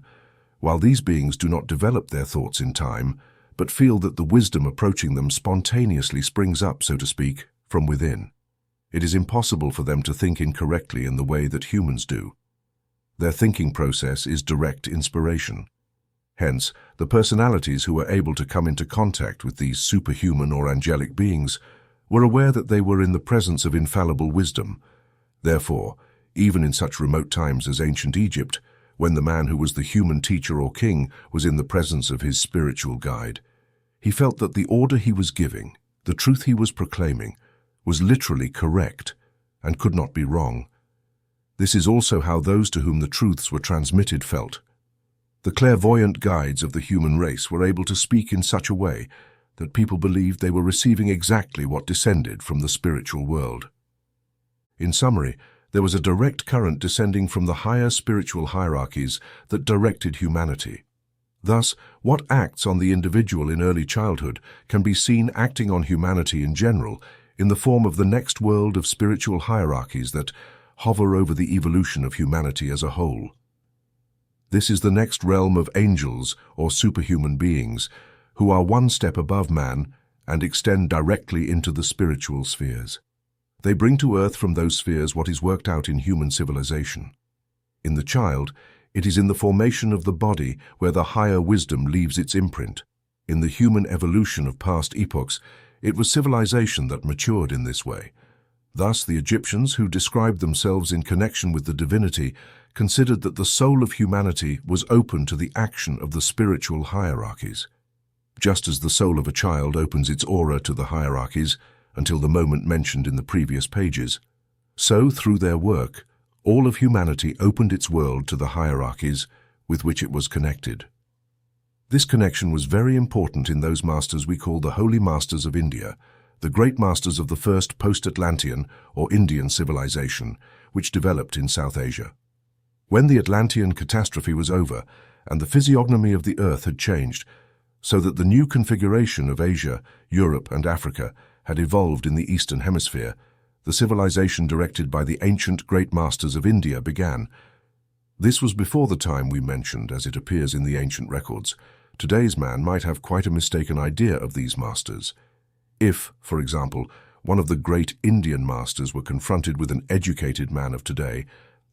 while these beings do not develop their thoughts in time, but feel that the wisdom approaching them spontaneously springs up, so to speak, from within. It is impossible for them to think incorrectly in the way that humans do. Their thinking process is direct inspiration. Hence, the personalities who were able to come into contact with these superhuman or angelic beings were aware that they were in the presence of infallible wisdom. Therefore, even in such remote times as ancient Egypt, when the man who was the human teacher or king was in the presence of his spiritual guide, he felt that the order he was giving, the truth he was proclaiming, was literally correct and could not be wrong. This is also how those to whom the truths were transmitted felt. The clairvoyant guides of the human race were able to speak in such a way that people believed they were receiving exactly what descended from the spiritual world. In summary, there was a direct current descending from the higher spiritual hierarchies that directed humanity. Thus, what acts on the individual in early childhood can be seen acting on humanity in general in the form of the next world of spiritual hierarchies that hover over the evolution of humanity as a whole. This is the next realm of angels or superhuman beings who are one step above man and extend directly into the spiritual spheres. They bring to earth from those spheres what is worked out in human civilization. In the child, it is in the formation of the body where the higher wisdom leaves its imprint. In the human evolution of past epochs, it was civilization that matured in this way. Thus, the Egyptians, who described themselves in connection with the divinity, considered that the soul of humanity was open to the action of the spiritual hierarchies. Just as the soul of a child opens its aura to the hierarchies, until the moment mentioned in the previous pages, so, through their work, all of humanity opened its world to the hierarchies with which it was connected. This connection was very important in those masters we call the Holy Masters of India, the great masters of the first post-Atlantean or Indian civilization, which developed in South Asia. When the Atlantean catastrophe was over and the physiognomy of the Earth had changed, so that the new configuration of Asia, Europe and Africa had evolved in the Eastern Hemisphere, the civilization directed by the ancient great masters of India began. This was before the time we mentioned, as it appears in the ancient records. Today's man might have quite a mistaken idea of these masters. If, for example, one of the great Indian masters were confronted with an educated man of today,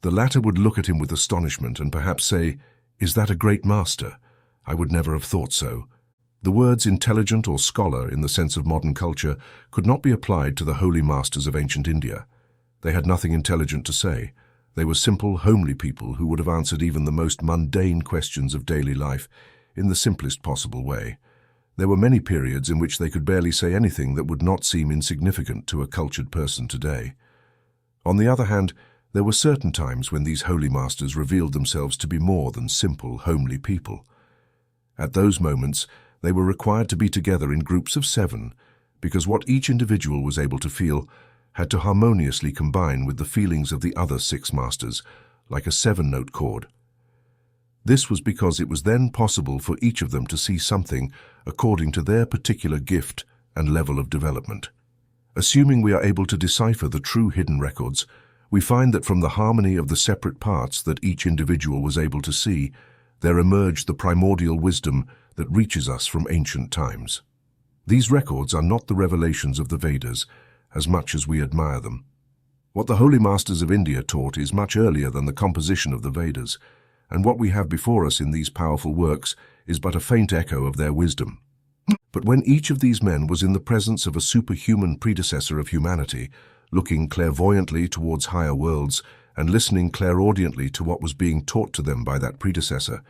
the latter would look at him with astonishment and perhaps say, "Is that a great master? I would never have thought so." The words intelligent or scholar in the sense of modern culture could not be applied to the holy masters of ancient India. They had nothing intelligent to say. They were simple, homely people who would have answered even the most mundane questions of daily life in the simplest possible way. There were many periods in which they could barely say anything that would not seem insignificant to a cultured person today. On the other hand, there were certain times when these holy masters revealed themselves to be more than simple, homely people. At those moments, they were required to be together in groups of 7, because what each individual was able to feel had to harmoniously combine with the feelings of the other 6 masters, like a 7-note chord. This was because it was then possible for each of them to see something according to their particular gift and level of development. Assuming we are able to decipher the true hidden records, we find that from the harmony of the separate parts that each individual was able to see, there emerged the primordial wisdom that reaches us from ancient times. These records are not the revelations of the Vedas, as much as we admire them. What the Holy Masters of India taught is much earlier than the composition of the Vedas, and what we have before us in these powerful works is but a faint echo of their wisdom. But when each of these men was in the presence of a superhuman predecessor of humanity, looking clairvoyantly towards higher worlds and listening clairaudiently to what was being taught to them by that predecessor,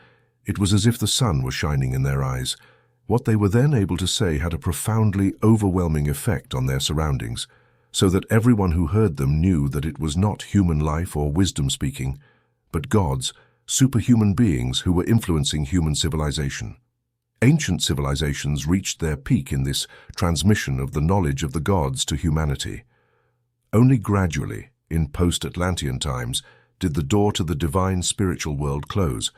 it was as if the sun was shining in their eyes. What they were then able to say had a profoundly overwhelming effect on their surroundings, so that everyone who heard them knew that it was not human life or wisdom speaking, but gods, superhuman beings who were influencing human civilization. Ancient civilizations reached their peak in this transmission of the knowledge of the gods to humanity. Only gradually, in post-Atlantean times, did the door to the divine spiritual world close,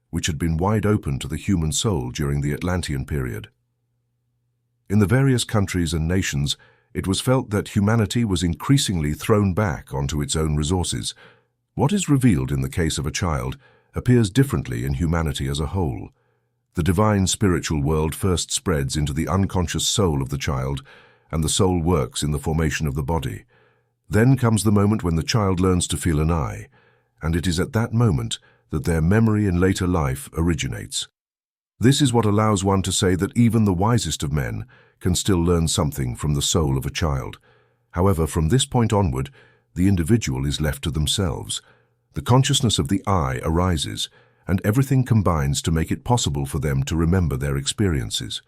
which had been wide open to the human soul during the Atlantean period. In the various countries and nations, it was felt that humanity was increasingly thrown back onto its own resources. What is revealed in the case of a child appears differently in humanity as a whole. The divine spiritual world first spreads into the unconscious soul of the child, and the soul works in the formation of the body. Then comes the moment when the child learns to feel an I, and it is at that moment that their memory in later life originates. This is what allows one to say that even the wisest of men can still learn something from the soul of a child. However, from this point onward, the individual is left to themselves. The consciousness of the I arises, and everything combines to make it possible for them to remember their experiences.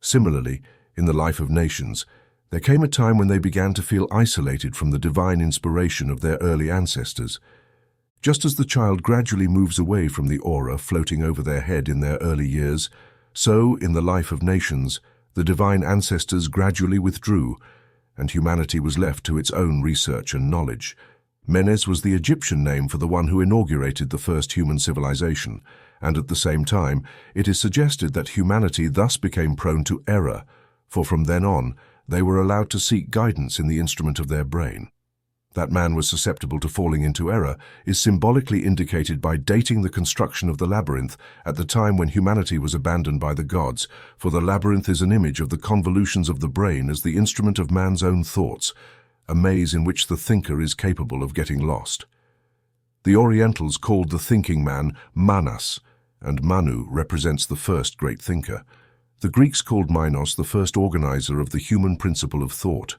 Similarly, in the life of nations, there came a time when they began to feel isolated from the divine inspiration of their early ancestors. Just as the child gradually moves away from the aura floating over their head in their early years, so, in the life of nations, the divine ancestors gradually withdrew, and humanity was left to its own research and knowledge. Menes was the Egyptian name for the one who inaugurated the first human civilization, and at the same time, it is suggested that humanity thus became prone to error, for from then on, they were allowed to seek guidance in the instrument of their brain. That man was susceptible to falling into error is symbolically indicated by dating the construction of the labyrinth at the time when humanity was abandoned by the gods, for the labyrinth is an image of the convolutions of the brain as the instrument of man's own thoughts, a maze in which the thinker is capable of getting lost. The Orientals called the thinking man Manas, and Manu represents the first great thinker. The Greeks called Minos the first organizer of the human principle of thought,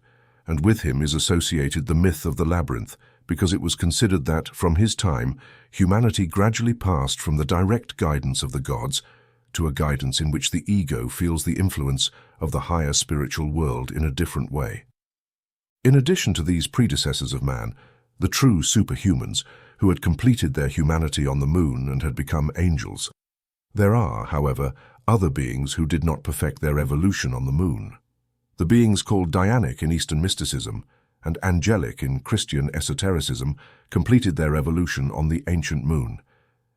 and with him is associated the myth of the labyrinth, because it was considered that, from his time, humanity gradually passed from the direct guidance of the gods to a guidance in which the ego feels the influence of the higher spiritual world in a different way. In addition to these predecessors of man, the true superhumans, who had completed their humanity on the moon and had become angels, there are, however, other beings who did not perfect their evolution on the moon. The beings called Dianic in Eastern mysticism and angelic in Christian esotericism completed their evolution on the ancient moon,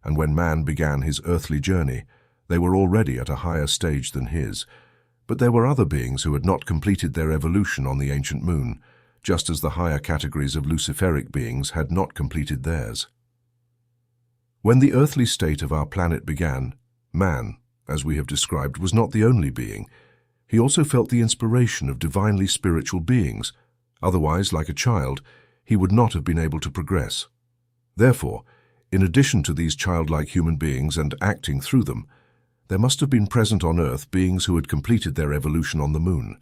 and when man began his earthly journey, they were already at a higher stage than his. But there were other beings who had not completed their evolution on the ancient moon, just as the higher categories of Luciferic beings had not completed theirs. When the earthly state of our planet began, man, as we have described, was not the only being. He also felt the inspiration of divinely spiritual beings. Otherwise, like a child, he would not have been able to progress. Therefore, in addition to these childlike human beings and acting through them, there must have been present on Earth beings who had completed their evolution on the moon.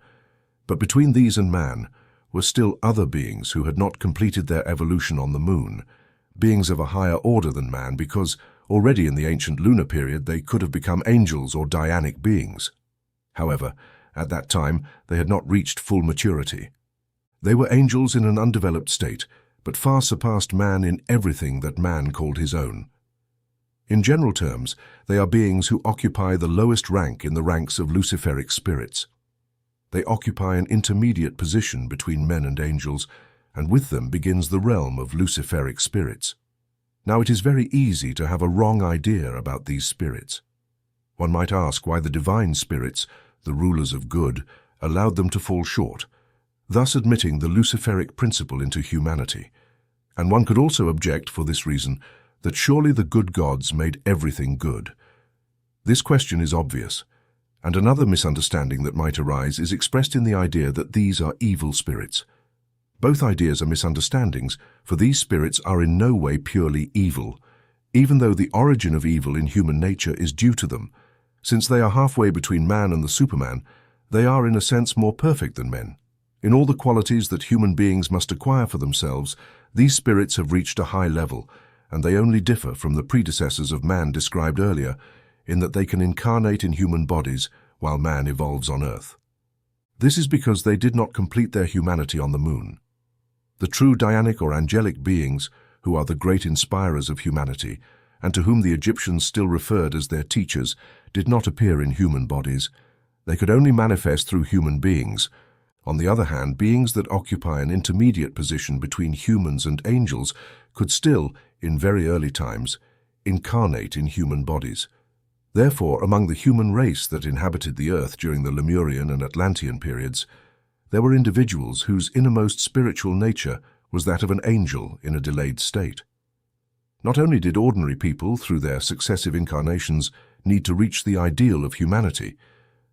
But between these and man were still other beings who had not completed their evolution on the moon, beings of a higher order than man, because already in the ancient lunar period they could have become angels or Dianic beings. However, at that time they had not reached full maturity. They were angels in an undeveloped state, but far surpassed man in everything that man called his own. In general terms, they are beings who occupy the lowest rank in the ranks of Luciferic spirits. They occupy an intermediate position between men and angels, and with them begins the realm of Luciferic spirits. Now, it is very easy to have a wrong idea about these spirits. One might ask why the divine spirits, the rulers of good, allowed them to fall short, thus admitting the Luciferic principle into humanity. And one could also object, for this reason, that surely the good gods made everything good. This question is obvious, and another misunderstanding that might arise is expressed in the idea that these are evil spirits. Both ideas are misunderstandings, for these spirits are in no way purely evil, even though the origin of evil in human nature is due to them. Since they are halfway between man and the Superman, they are in a sense more perfect than men. In all the qualities that human beings must acquire for themselves, these spirits have reached a high level, and they only differ from the predecessors of man described earlier, in that they can incarnate in human bodies while man evolves on Earth. This is because they did not complete their humanity on the moon. The true Dianic or angelic beings, who are the great inspirers of humanity, and to whom the Egyptians still referred as their teachers, did not appear in human bodies. They could only manifest through human beings. On the other hand, beings that occupy an intermediate position between humans and angels could still, in very early times, incarnate in human bodies. Therefore, among the human race that inhabited the earth during the Lemurian and Atlantean periods, there were individuals whose innermost spiritual nature was that of an angel in a delayed state. Not only did ordinary people, through their successive incarnations, need to reach the ideal of humanity,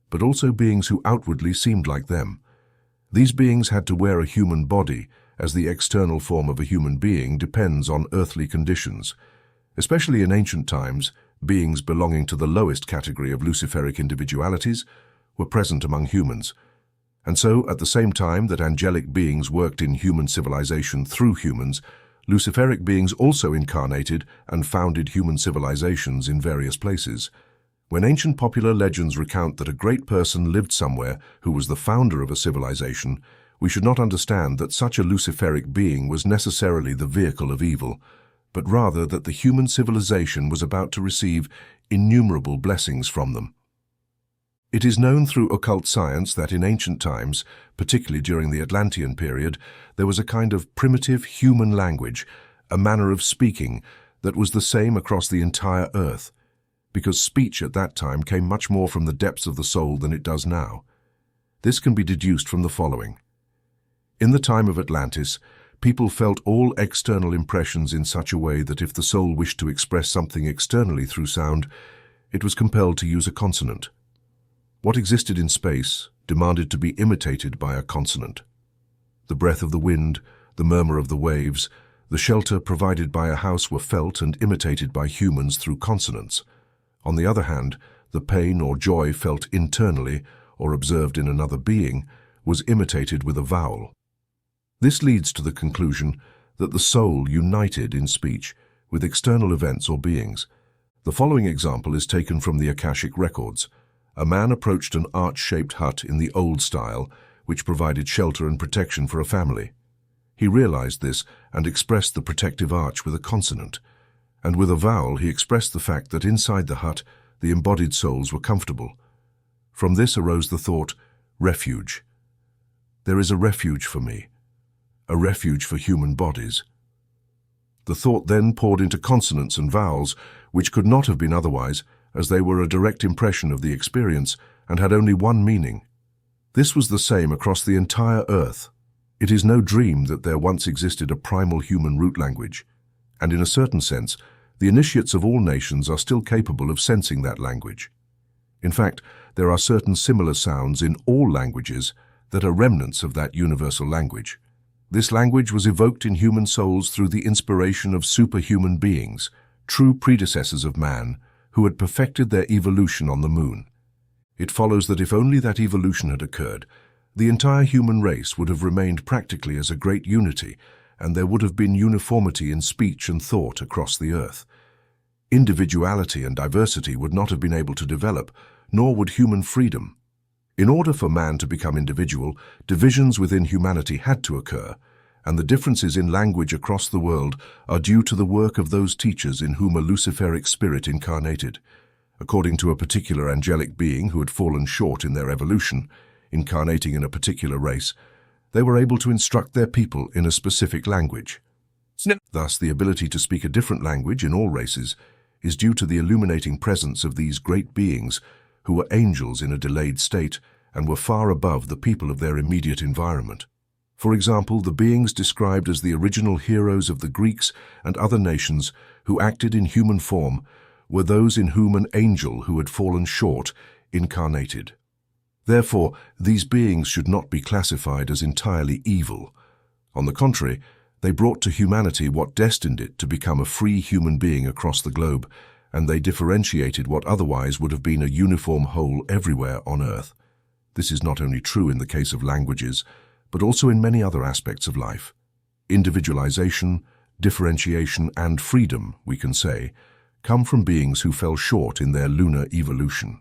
but also beings who outwardly seemed like them. These beings had to wear a human body, as the external form of a human being depends on earthly conditions. Especially in ancient times, beings belonging to the lowest category of Luciferic individualities were present among humans. And so, at the same time that angelic beings worked in human civilization through humans, Luciferic beings also incarnated and founded human civilizations in various places. When ancient popular legends recount that a great person lived somewhere who was the founder of a civilization, we should not understand that such a Luciferic being was necessarily the vehicle of evil, but rather that the human civilization was about to receive innumerable blessings from them. It is known through occult science that in ancient times, particularly during the Atlantean period, there was a kind of primitive human language, a manner of speaking that was the same across the entire earth, because speech at that time came much more from the depths of the soul than it does now. This can be deduced from the following. In the time of Atlantis, people felt all external impressions in such a way that if the soul wished to express something externally through sound, it was compelled to use a consonant. What existed in space demanded to be imitated by a consonant. The breath of the wind, the murmur of the waves, the shelter provided by a house were felt and imitated by humans through consonants. On the other hand, the pain or joy felt internally or observed in another being was imitated with a vowel. This leads to the conclusion that the soul united in speech with external events or beings. The following example is taken from the Akashic records. A man approached an arch-shaped hut in the old style, which provided shelter and protection for a family. He realized this and expressed the protective arch with a consonant, and with a vowel he expressed the fact that inside the hut the embodied souls were comfortable. From this arose the thought, refuge. There is a refuge for me, a refuge for human bodies. The thought then poured into consonants and vowels, which could not have been otherwise, as they were a direct impression of the experience and had only one meaning. This was the same across the entire earth. It is no dream that there once existed a primal human root language, and in a certain sense, the initiates of all nations are still capable of sensing that language. In fact, there are certain similar sounds in all languages that are remnants of that universal language. This language was evoked in human souls through the inspiration of superhuman beings, true predecessors of man, who had perfected their evolution on the moon. It follows that if only that evolution had occurred, the entire human race would have remained practically as a great unity, and there would have been uniformity in speech and thought across the earth. Individuality and diversity would not have been able to develop, nor would human freedom. In order for man to become individual, divisions within humanity had to occur, and the differences in language across the world are due to the work of those teachers in whom a Luciferic spirit incarnated. According to a particular angelic being who had fallen short in their evolution, incarnating in a particular race, they were able to instruct their people in a specific language. Thus, the ability to speak a different language in all races is due to the illuminating presence of these great beings who were angels in a delayed state and were far above the people of their immediate environment. For example, the beings described as the original heroes of the Greeks and other nations who acted in human form were those in whom an angel who had fallen short incarnated. Therefore, these beings should not be classified as entirely evil. On the contrary, they brought to humanity what destined it to become a free human being across the globe, and they differentiated what otherwise would have been a uniform whole everywhere on Earth. This is not only true in the case of languages, but also in many other aspects of life. Individualization, differentiation, and freedom, we can say, come from beings who fell short in their lunar evolution.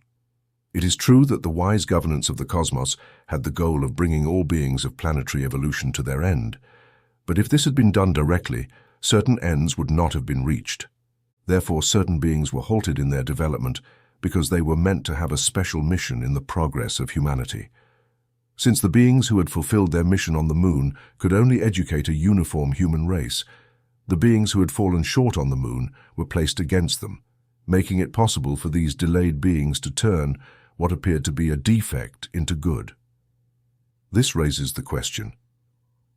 It is true that the wise governance of the cosmos had the goal of bringing all beings of planetary evolution to their end, but if this had been done directly, certain ends would not have been reached. Therefore, certain beings were halted in their development because they were meant to have a special mission in the progress of humanity. Since the beings who had fulfilled their mission on the moon could only educate a uniform human race, the beings who had fallen short on the moon were placed against them, making it possible for these delayed beings to turn what appeared to be a defect into good. This raises the question,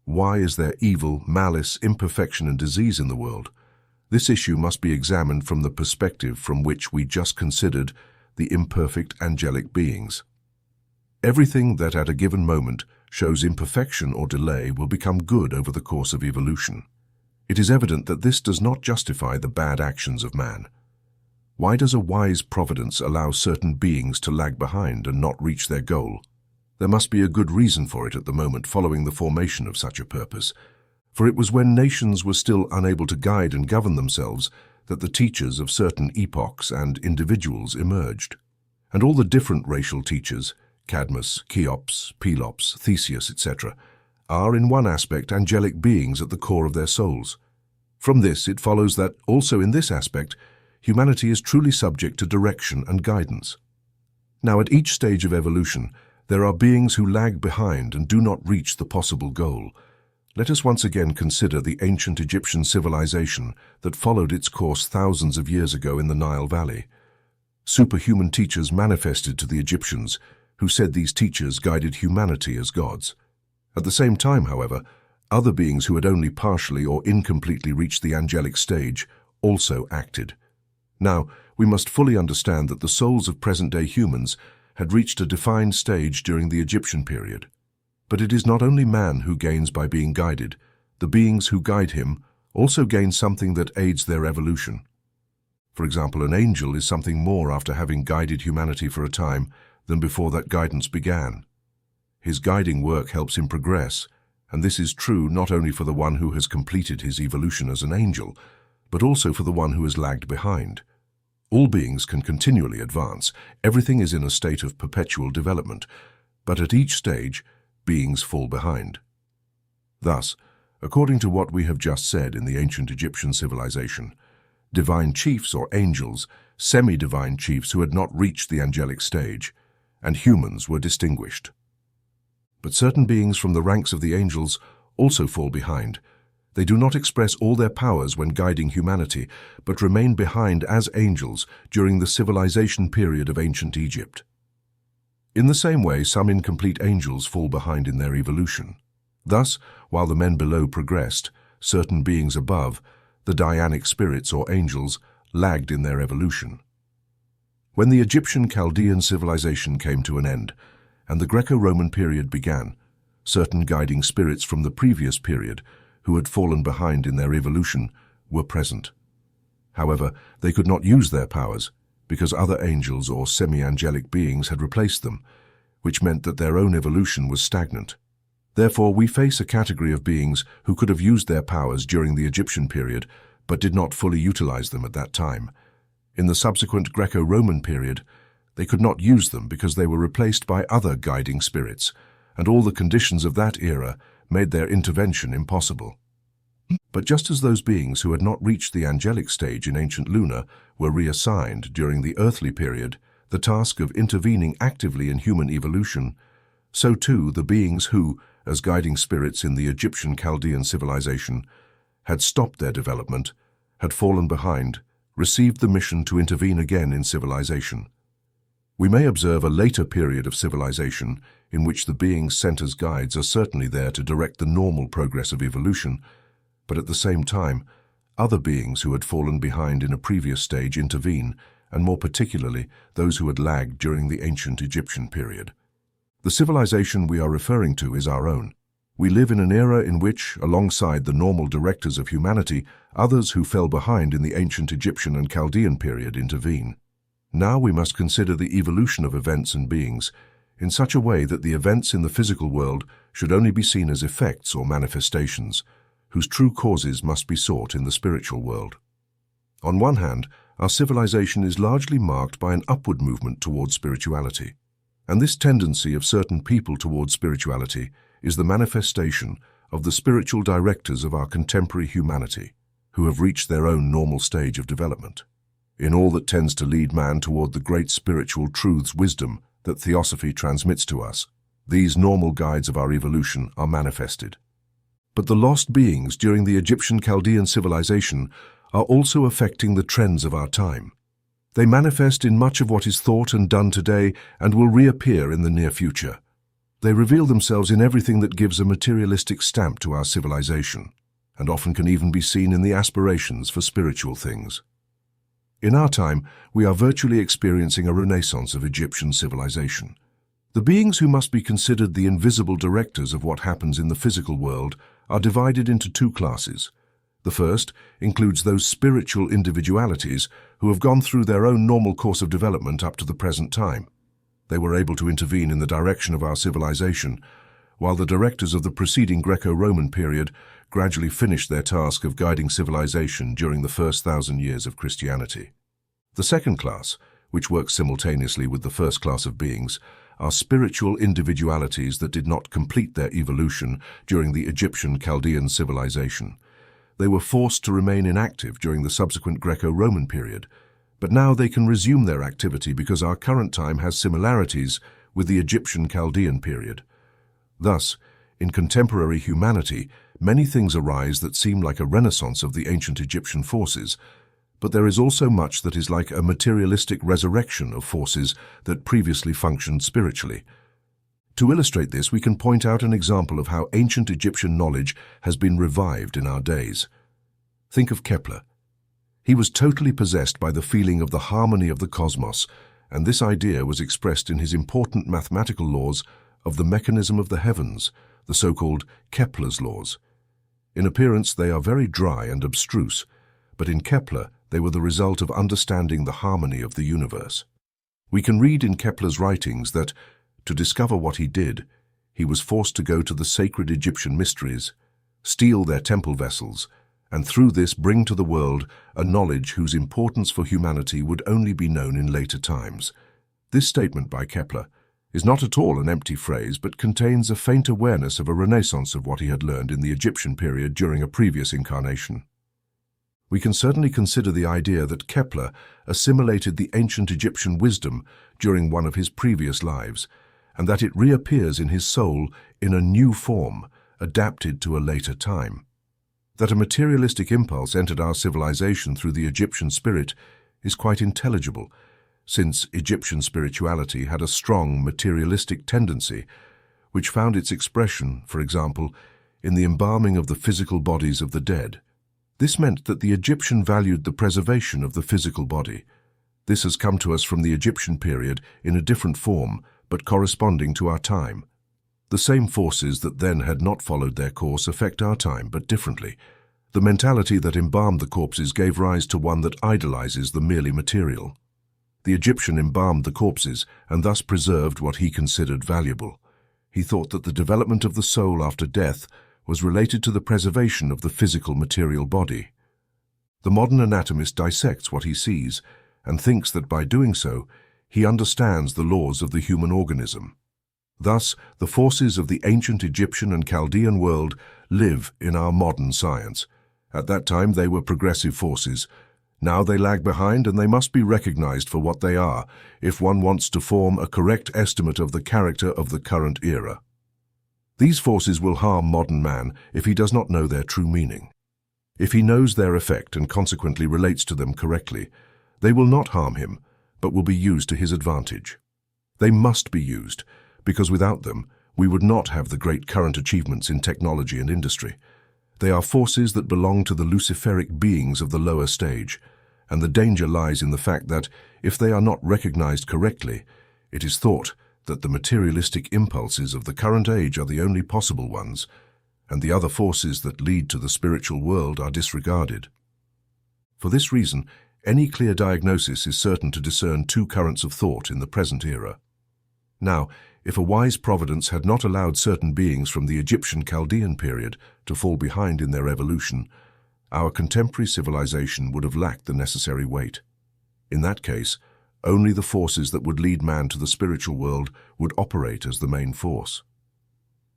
why is there evil, malice, imperfection, and disease in the world? This issue must be examined from the perspective from which we just considered the imperfect angelic beings. Everything that at a given moment shows imperfection or delay will become good over the course of evolution. It is evident that this does not justify the bad actions of man. Why does a wise providence allow certain beings to lag behind and not reach their goal? There must be a good reason for it at the moment following the formation of such a purpose, for it was when nations were still unable to guide and govern themselves that the teachers of certain epochs and individuals emerged. And all the different racial teachers, Cadmus, Cheops, Pelops, Theseus, etc., are in one aspect angelic beings at the core of their souls. From this it follows that, also in this aspect, humanity is truly subject to direction and guidance. Now, at each stage of evolution, there are beings who lag behind and do not reach the possible goal. Let us once again consider the ancient Egyptian civilization that followed its course thousands of years ago in the Nile Valley. Superhuman teachers manifested to the Egyptians, who said these teachers guided humanity as gods. At the same time, however, other beings who had only partially or incompletely reached the angelic stage also acted. Now, we must fully understand that the souls of present-day humans had reached a defined stage during the Egyptian period. But it is not only man who gains by being guided. The beings who guide him also gain something that aids their evolution. For example, an angel is something more after having guided humanity for a time than before that guidance began. His guiding work helps him progress, and this is true not only for the one who has completed his evolution as an angel, but also for the one who has lagged behind. All beings can continually advance. Everything is in a state of perpetual development, but at each stage, beings fall behind. Thus, according to what we have just said in the ancient Egyptian civilization, divine chiefs or angels semi-divine chiefs who had not reached the angelic stage, and humans were distinguished. But certain beings from the ranks of the angels also fall behind. They do not express all their powers when guiding humanity, but remain behind as angels during the civilization period of ancient Egypt. In the same way, some incomplete angels fall behind in their evolution. Thus, while the men below progressed, certain beings above, the Dianic spirits or angels, lagged in their evolution. When the Egyptian Chaldean civilization came to an end, and the Greco-Roman period began, certain guiding spirits from the previous period, who had fallen behind in their evolution, were present. However, they could not use their powers, because other angels or semi-angelic beings had replaced them, which meant that their own evolution was stagnant. Therefore, we face a category of beings who could have used their powers during the Egyptian period, but did not fully utilize them at that time. In the subsequent Greco-Roman period, they could not use them because they were replaced by other guiding spirits, and all the conditions of that era made their intervention impossible. But just as those beings who had not reached the angelic stage in ancient Luna were reassigned during the earthly period the task of intervening actively in human evolution, so too the beings who, as guiding spirits in the Egyptian Chaldean civilization, had stopped their development, had fallen behind, received the mission to intervene again in civilization. We may observe a later period of civilization in which the beings sent as guides are certainly there to direct the normal progress of evolution, but at the same time, other beings who had fallen behind in a previous stage intervene, and more particularly those who had lagged during the ancient Egyptian period. The civilization we are referring to is our own. We live in an era in which, alongside the normal directors of humanity, others who fell behind in the ancient Egyptian and Chaldean period intervene. Now we must consider the evolution of events and beings in such a way that the events in the physical world should only be seen as effects or manifestations, whose true causes must be sought in the spiritual world. On one hand, our civilization is largely marked by an upward movement towards spirituality, and this tendency of certain people towards spirituality is the manifestation of the spiritual directors of our contemporary humanity, who have reached their own normal stage of development. In all that tends to lead man toward the great spiritual truths, wisdom that theosophy transmits to us, these normal guides of our evolution are manifested. But the lost beings during the Egyptian Chaldean civilization are also affecting the trends of our time. They manifest in much of what is thought and done today and will reappear in the near future. They reveal themselves in everything that gives a materialistic stamp to our civilization, and often can even be seen in the aspirations for spiritual things. In our time, we are virtually experiencing a renaissance of Egyptian civilization. The beings who must be considered the invisible directors of what happens in the physical world are divided into two classes. The first includes those spiritual individualities who have gone through their own normal course of development up to the present time. They were able to intervene in the direction of our civilization, while the directors of the preceding Greco-Roman period gradually finished their task of guiding civilization during the first 1,000 years of Christianity. The second class, which works simultaneously with the first class of beings, are spiritual individualities that did not complete their evolution during the Egyptian Chaldean civilization. They were forced to remain inactive during the subsequent Greco-Roman period, but now they can resume their activity because our current time has similarities with the Egyptian Chaldean period. Thus, in contemporary humanity, many things arise that seem like a renaissance of the ancient Egyptian forces, but there is also much that is like a materialistic resurrection of forces that previously functioned spiritually. To illustrate this, we can point out an example of how ancient Egyptian knowledge has been revived in our days. Think of Kepler. He was totally possessed by the feeling of the harmony of the cosmos, and this idea was expressed in his important mathematical laws of the mechanism of the heavens, the so-called Kepler's laws. In appearance, they are very dry and abstruse, but in Kepler, they were the result of understanding the harmony of the universe. We can read in Kepler's writings that, to discover what he did, he was forced to go to the sacred Egyptian mysteries, steal their temple vessels, and through this bring to the world a knowledge whose importance for humanity would only be known in later times. This statement by Kepler is not at all an empty phrase, but contains a faint awareness of a renaissance of what he had learned in the Egyptian period during a previous incarnation. We can certainly consider the idea that Kepler assimilated the ancient Egyptian wisdom during one of his previous lives, and that it reappears in his soul in a new form, adapted to a later time. That a materialistic impulse entered our civilization through the Egyptian spirit is quite intelligible, since Egyptian spirituality had a strong materialistic tendency, which found its expression, for example, in the embalming of the physical bodies of the dead. This meant that the Egyptian valued the preservation of the physical body. This has come to us from the Egyptian period in a different form, but corresponding to our time. The same forces that then had not followed their course affect our time, but differently. The mentality that embalmed the corpses gave rise to one that idolizes the merely material. The Egyptian embalmed the corpses and thus preserved what he considered valuable. He thought that the development of the soul after death was related to the preservation of the physical material body. The modern anatomist dissects what he sees and thinks that by doing so, he understands the laws of the human organism. Thus, the forces of the ancient Egyptian and Chaldean world live in our modern science. At that time, they were progressive forces. Now they lag behind, and they must be recognized for what they are if one wants to form a correct estimate of the character of the current era. These forces will harm modern man if he does not know their true meaning. If he knows their effect and consequently relates to them correctly, they will not harm him, but will be used to his advantage. They must be used, because without them, we would not have the great current achievements in technology and industry. They are forces that belong to the Luciferic beings of the lower stage, and the danger lies in the fact that, if they are not recognized correctly, it is thought that the materialistic impulses of the current age are the only possible ones, and the other forces that lead to the spiritual world are disregarded. For this reason, any clear diagnosis is certain to discern two currents of thought in the present era. Now, if a wise providence had not allowed certain beings from the Egyptian-Chaldean period to fall behind in their evolution, our contemporary civilization would have lacked the necessary weight. In that case, only the forces that would lead man to the spiritual world would operate as the main force.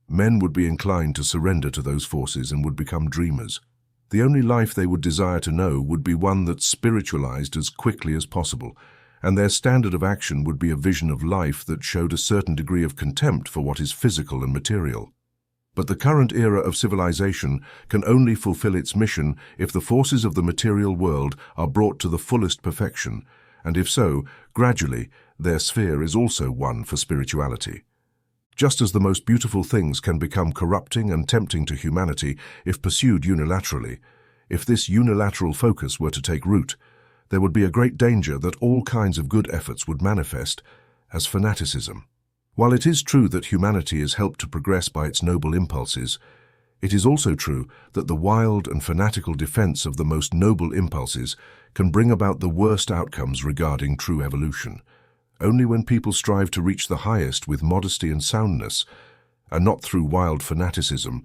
Men would be inclined to surrender to those forces and would become dreamers. The only life they would desire to know would be one that's spiritualized as quickly as possible, and their standard of action would be a vision of life that showed a certain degree of contempt for what is physical and material. But the current era of civilization can only fulfill its mission if the forces of the material world are brought to the fullest perfection, and if so, gradually, their sphere is also one for spirituality. Just as the most beautiful things can become corrupting and tempting to humanity if pursued unilaterally, if this unilateral focus were to take root, there would be a great danger that all kinds of good efforts would manifest as fanaticism. While it is true that humanity is helped to progress by its noble impulses, it is also true that the wild and fanatical defense of the most noble impulses can bring about the worst outcomes regarding true evolution. Only when people strive to reach the highest with modesty and soundness, and not through wild fanaticism,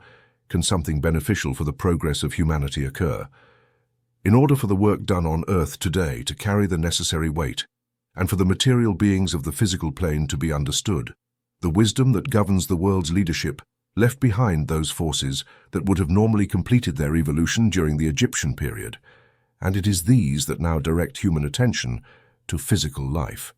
can something beneficial for the progress of humanity occur. In order for the work done on Earth today to carry the necessary weight, and for the material beings of the physical plane to be understood, the wisdom that governs the world's leadership left behind those forces that would have normally completed their evolution during the Egyptian period, and it is these that now direct human attention to physical life.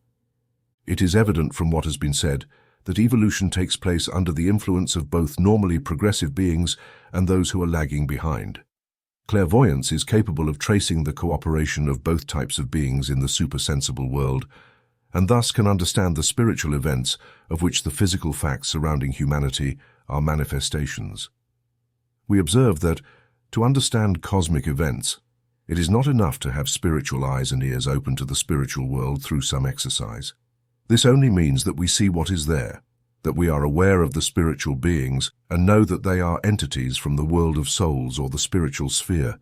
It is evident from what has been said that evolution takes place under the influence of both normally progressive beings and those who are lagging behind. Clairvoyance is capable of tracing the cooperation of both types of beings in the supersensible world, and thus can understand the spiritual events of which the physical facts surrounding humanity are manifestations. We observe that, to understand cosmic events, it is not enough to have spiritual eyes and ears open to the spiritual world through some exercise. This only means that we see what is there, that we are aware of the spiritual beings and know that they are entities from the world of souls or the spiritual sphere,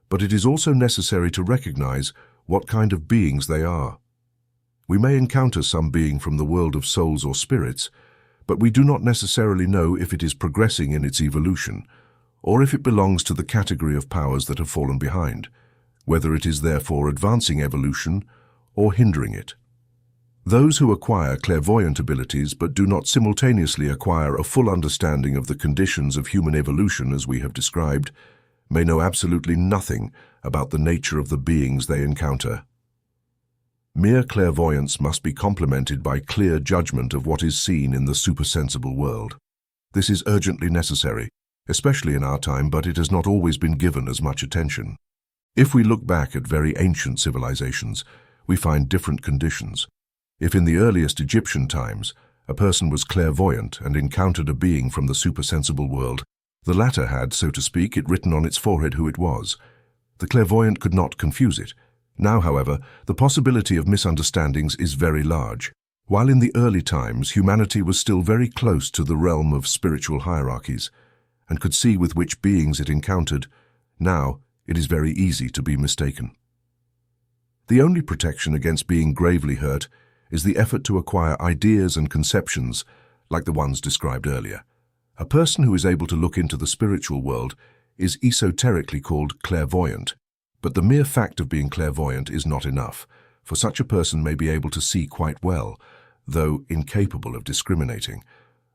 but it is also necessary to recognize what kind of beings they are. We may encounter some being from the world of souls or spirits, but we do not necessarily know if it is progressing in its evolution, or if it belongs to the category of powers that have fallen behind, whether it is therefore advancing evolution or hindering it. Those who acquire clairvoyant abilities but do not simultaneously acquire a full understanding of the conditions of human evolution as we have described may know absolutely nothing about the nature of the beings they encounter. Mere clairvoyance must be complemented by clear judgment of what is seen in the supersensible world. This is urgently necessary, especially in our time, but it has not always been given as much attention. If we look back at very ancient civilizations, we find different conditions. If in the earliest Egyptian times, a person was clairvoyant and encountered a being from the supersensible world, the latter had, so to speak, it written on its forehead who it was. The clairvoyant could not confuse it. Now, however, the possibility of misunderstandings is very large. While in the early times humanity was still very close to the realm of spiritual hierarchies and could see with which beings it encountered, now it is very easy to be mistaken. The only protection against being gravely hurt is the effort to acquire ideas and conceptions like the ones described earlier. A person who is able to look into the spiritual world is esoterically called clairvoyant, but the mere fact of being clairvoyant is not enough, for such a person may be able to see quite well, though incapable of discriminating.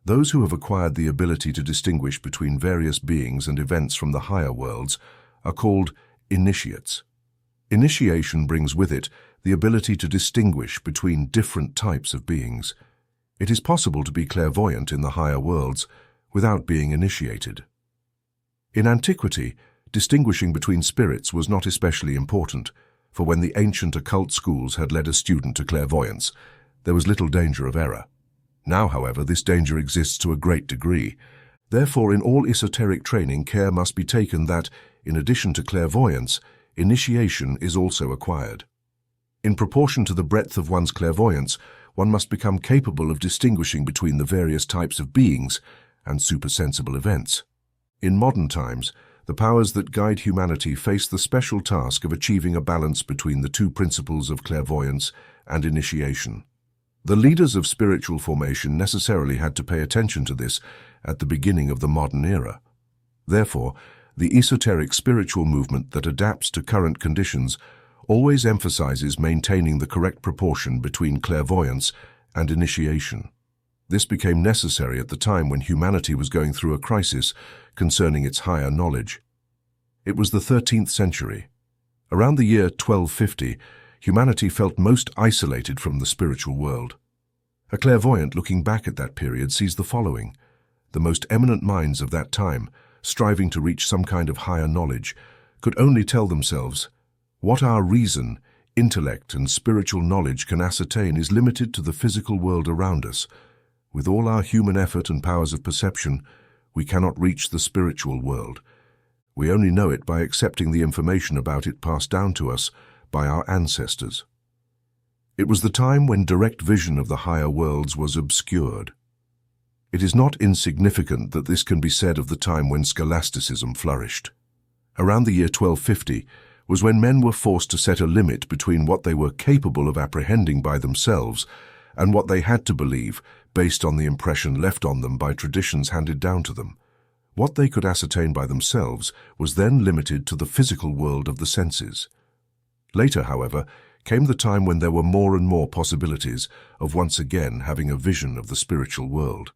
Those who have acquired the ability to distinguish between various beings and events from the higher worlds are called initiates. Initiation brings with it the ability to distinguish between different types of beings. It is possible to be clairvoyant in the higher worlds without being initiated. In antiquity, distinguishing between spirits was not especially important, for when the ancient occult schools had led a student to clairvoyance, there was little danger of error. Now, however, this danger exists to a great degree. Therefore, in all esoteric training, care must be taken that, in addition to clairvoyance, initiation is also acquired. In proportion to the breadth of one's clairvoyance, one must become capable of distinguishing between the various types of beings and supersensible events. In modern times, the powers that guide humanity face the special task of achieving a balance between the two principles of clairvoyance and initiation. The leaders of spiritual formation necessarily had to pay attention to this at the beginning of the modern era. Therefore, the esoteric spiritual movement that adapts to current conditions always emphasizes maintaining the correct proportion between clairvoyance and initiation. This became necessary at the time when humanity was going through a crisis concerning its higher knowledge. It was the 13th century. Around the year 1250, humanity felt most isolated from the spiritual world. A clairvoyant looking back at that period sees the following. The most eminent minds of that time, striving to reach some kind of higher knowledge, could only tell themselves, what our reason, intellect, and spiritual knowledge can ascertain is limited to the physical world around us. With all our human effort and powers of perception, we cannot reach the spiritual world. We only know it by accepting the information about it passed down to us by our ancestors. It was the time when direct vision of the higher worlds was obscured. It is not insignificant that this can be said of the time when scholasticism flourished. Around the year 1250 was when men were forced to set a limit between what they were capable of apprehending by themselves and what they had to believe based on the impression left on them by traditions handed down to them. What they could ascertain by themselves was then limited to the physical world of the senses. Later, however, came the time when there were more and more possibilities of once again having a vision of the spiritual world.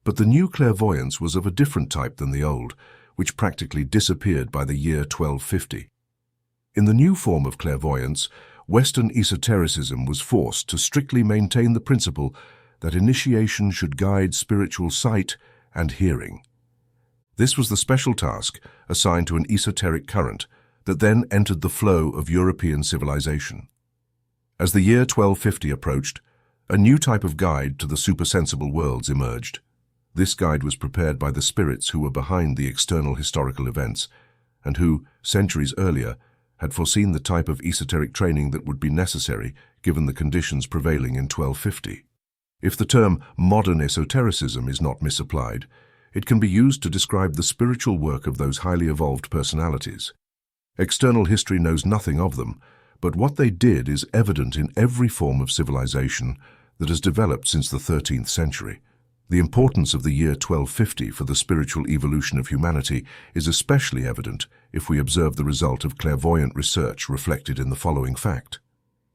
But the new clairvoyance was of a different type than the old, which practically disappeared by the year 1250. In the new form of clairvoyance, Western esotericism was forced to strictly maintain the principle that initiation should guide spiritual sight and hearing. This was the special task assigned to an esoteric current that then entered the flow of European civilization. As the year 1250 approached, a new type of guide to the supersensible worlds emerged. This guide was prepared by the spirits who were behind the external historical events, and who, centuries earlier, had foreseen the type of esoteric training that would be necessary given the conditions prevailing in 1250. If the term modern esotericism is not misapplied, it can be used to describe the spiritual work of those highly evolved personalities. External history knows nothing of them, but what they did is evident in every form of civilization that has developed since the 13th century. The importance of the year 1250 for the spiritual evolution of humanity is especially evident if we observe the result of clairvoyant research reflected in the following fact.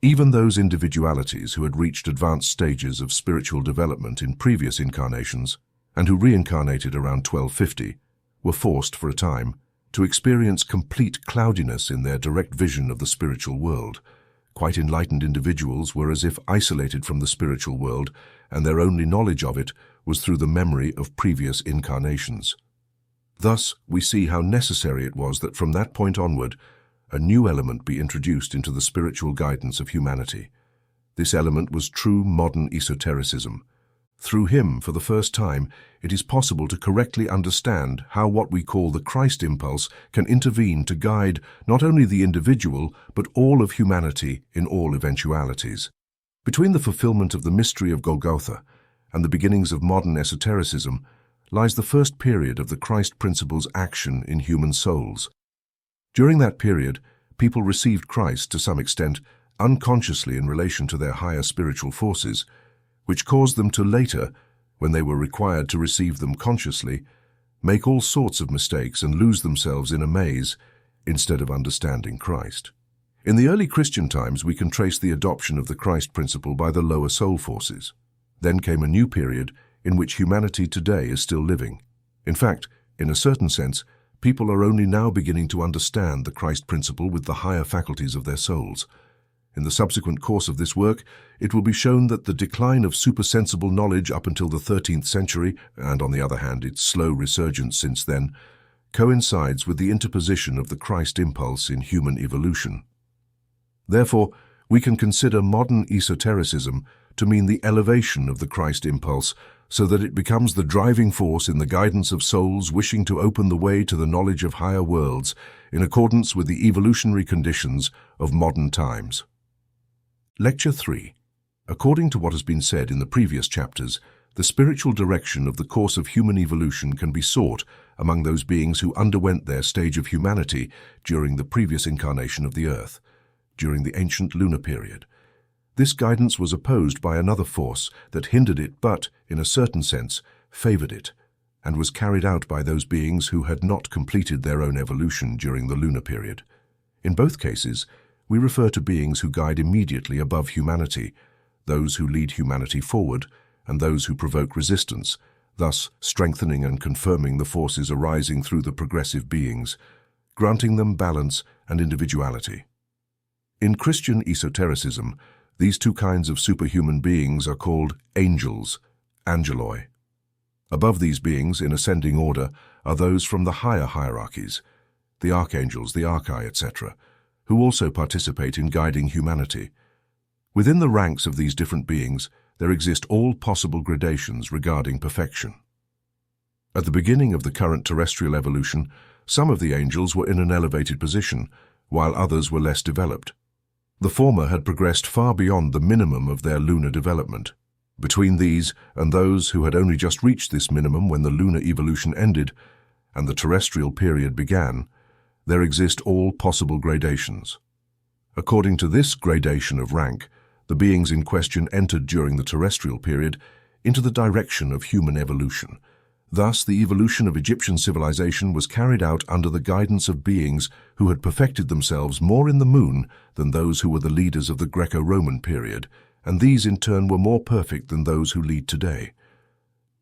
Even those individualities who had reached advanced stages of spiritual development in previous incarnations and who reincarnated around 1250 were forced for a time to experience complete cloudiness in their direct vision of the spiritual world. Quite enlightened individuals were as if isolated from the spiritual world, and their only knowledge of it was through the memory of previous incarnations. Thus, we see how necessary it was that from that point onward, a new element be introduced into the spiritual guidance of humanity. This element was true modern esotericism. Through him, for the first time, it is possible to correctly understand how what we call the Christ impulse can intervene to guide not only the individual, but all of humanity in all eventualities. Between the fulfillment of the mystery of Golgotha and the beginnings of modern esotericism lies the first period of the Christ principle's action in human souls. During that period, people received Christ to some extent unconsciously in relation to their higher spiritual forces, which caused them to later, when they were required to receive them consciously, make all sorts of mistakes and lose themselves in a maze instead of understanding Christ. In the early Christian times, we can trace the adoption of the Christ principle by the lower soul forces. Then came a new period in which humanity today is still living. In fact, in a certain sense, people are only now beginning to understand the Christ principle with the higher faculties of their souls. In the subsequent course of this work, it will be shown that the decline of supersensible knowledge up until the 13th century, and on the other hand its slow resurgence since then, coincides with the interposition of the Christ impulse in human evolution. Therefore, we can consider modern esotericism to mean the elevation of the Christ impulse so that it becomes the driving force in the guidance of souls wishing to open the way to the knowledge of higher worlds in accordance with the evolutionary conditions of modern times. Lecture 3. According to what has been said in the previous chapters, the spiritual direction of the course of human evolution can be sought among those beings who underwent their stage of humanity during the previous incarnation of the Earth, during the ancient lunar period. This guidance was opposed by another force that hindered it but, in a certain sense, favored it, and was carried out by those beings who had not completed their own evolution during the lunar period. In both cases, we refer to beings who guide immediately above humanity, those who lead humanity forward, and those who provoke resistance, thus strengthening and confirming the forces arising through the progressive beings, granting them balance and individuality. In Christian esotericism, these two kinds of superhuman beings are called angels, angeloi. Above these beings, in ascending order, are those from the higher hierarchies, the archangels, the archai, etc., who also participate in guiding humanity. Within the ranks of these different beings, there exist all possible gradations regarding perfection. At the beginning of the current terrestrial evolution, some of the angels were in an elevated position, while others were less developed. The former had progressed far beyond the minimum of their lunar development. Between these and those who had only just reached this minimum when the lunar evolution ended and the terrestrial period began, there exist all possible gradations. According to this gradation of rank, the beings in question entered during the terrestrial period into the direction of human evolution. Thus, the evolution of Egyptian civilization was carried out under the guidance of beings who had perfected themselves more in the moon than those who were the leaders of the Greco-Roman period, and these in turn were more perfect than those who lead today.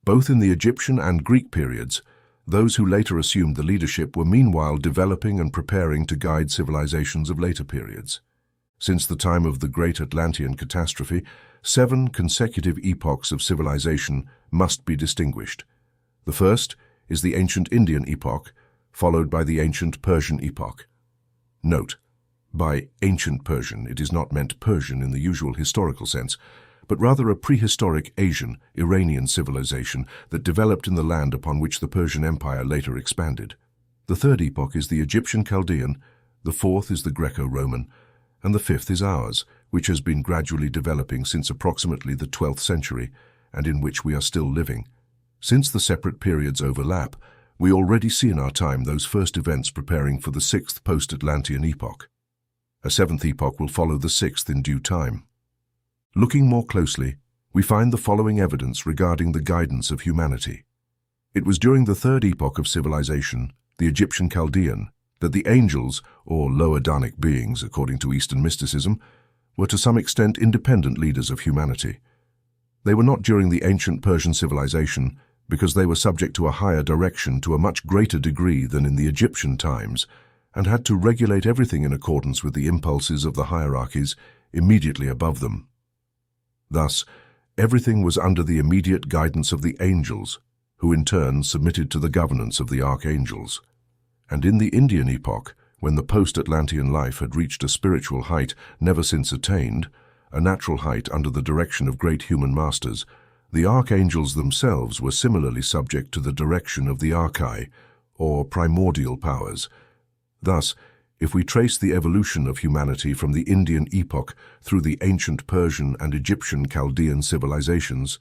Both in the Egyptian and Greek periods, those who later assumed the leadership were meanwhile developing and preparing to guide civilizations of later periods. Since the time of the Great Atlantean Catastrophe, 7 consecutive epochs of civilization must be distinguished. The first is the ancient Indian epoch, followed by the ancient Persian epoch. Note, by ancient Persian, it is not meant Persian in the usual historical sense, but rather a prehistoric Asian, Iranian civilization that developed in the land upon which the Persian Empire later expanded. The third epoch is the Egyptian Chaldean, the fourth is the Greco-Roman, and the fifth is ours, which has been gradually developing since approximately the 12th century, and in which we are still living. Since the separate periods overlap, we already see in our time those first events preparing for the 6th post-Atlantean epoch. A 7th epoch will follow the 6th in due time. Looking more closely, we find the following evidence regarding the guidance of humanity. It was during the 3rd epoch of civilization, the Egyptian Chaldean, that the angels, or lower Danic beings according to Eastern mysticism, were to some extent independent leaders of humanity. They were not during the ancient Persian civilization, because they were subject to a higher direction to a much greater degree than in the Egyptian times, and had to regulate everything in accordance with the impulses of the hierarchies immediately above them. Thus, everything was under the immediate guidance of the angels, who in turn submitted to the governance of the archangels. And in the Indian epoch, when the post-Atlantean life had reached a spiritual height never since attained, a natural height under the direction of great human masters, the archangels themselves were similarly subject to the direction of the archai, or primordial powers. Thus, if we trace the evolution of humanity from the Indian epoch through the ancient Persian and Egyptian Chaldean civilizations,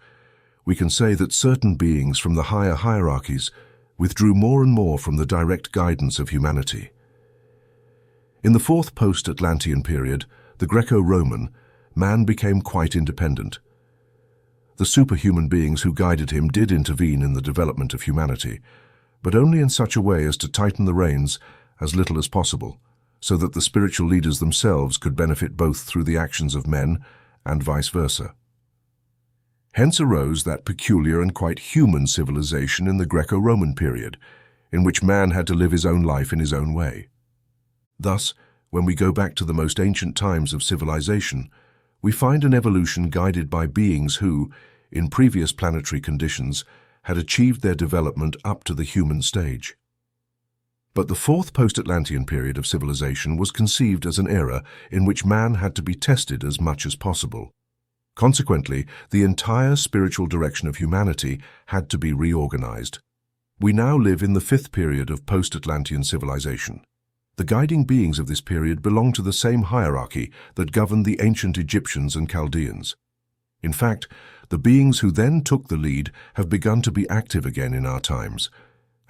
we can say that certain beings from the higher hierarchies withdrew more and more from the direct guidance of humanity. In the fourth post-Atlantean period, the Greco-Roman, man became quite independent. The superhuman beings who guided him did intervene in the development of humanity, but only in such a way as to tighten the reins as little as possible, so that the spiritual leaders themselves could benefit both through the actions of men and vice versa. Hence arose that peculiar and quite human civilization in the Greco-Roman period, in which man had to live his own life in his own way. Thus, when we go back to the most ancient times of civilization, we find an evolution guided by beings who, in previous planetary conditions, had achieved their development up to the human stage. But the fourth post-Atlantean period of civilization was conceived as an era in which man had to be tested as much as possible. Consequently, the entire spiritual direction of humanity had to be reorganized. We now live in the fifth period of post-Atlantean civilization. The guiding beings of this period belong to the same hierarchy that governed the ancient Egyptians and Chaldeans. In fact, the beings who then took the lead have begun to be active again in our times.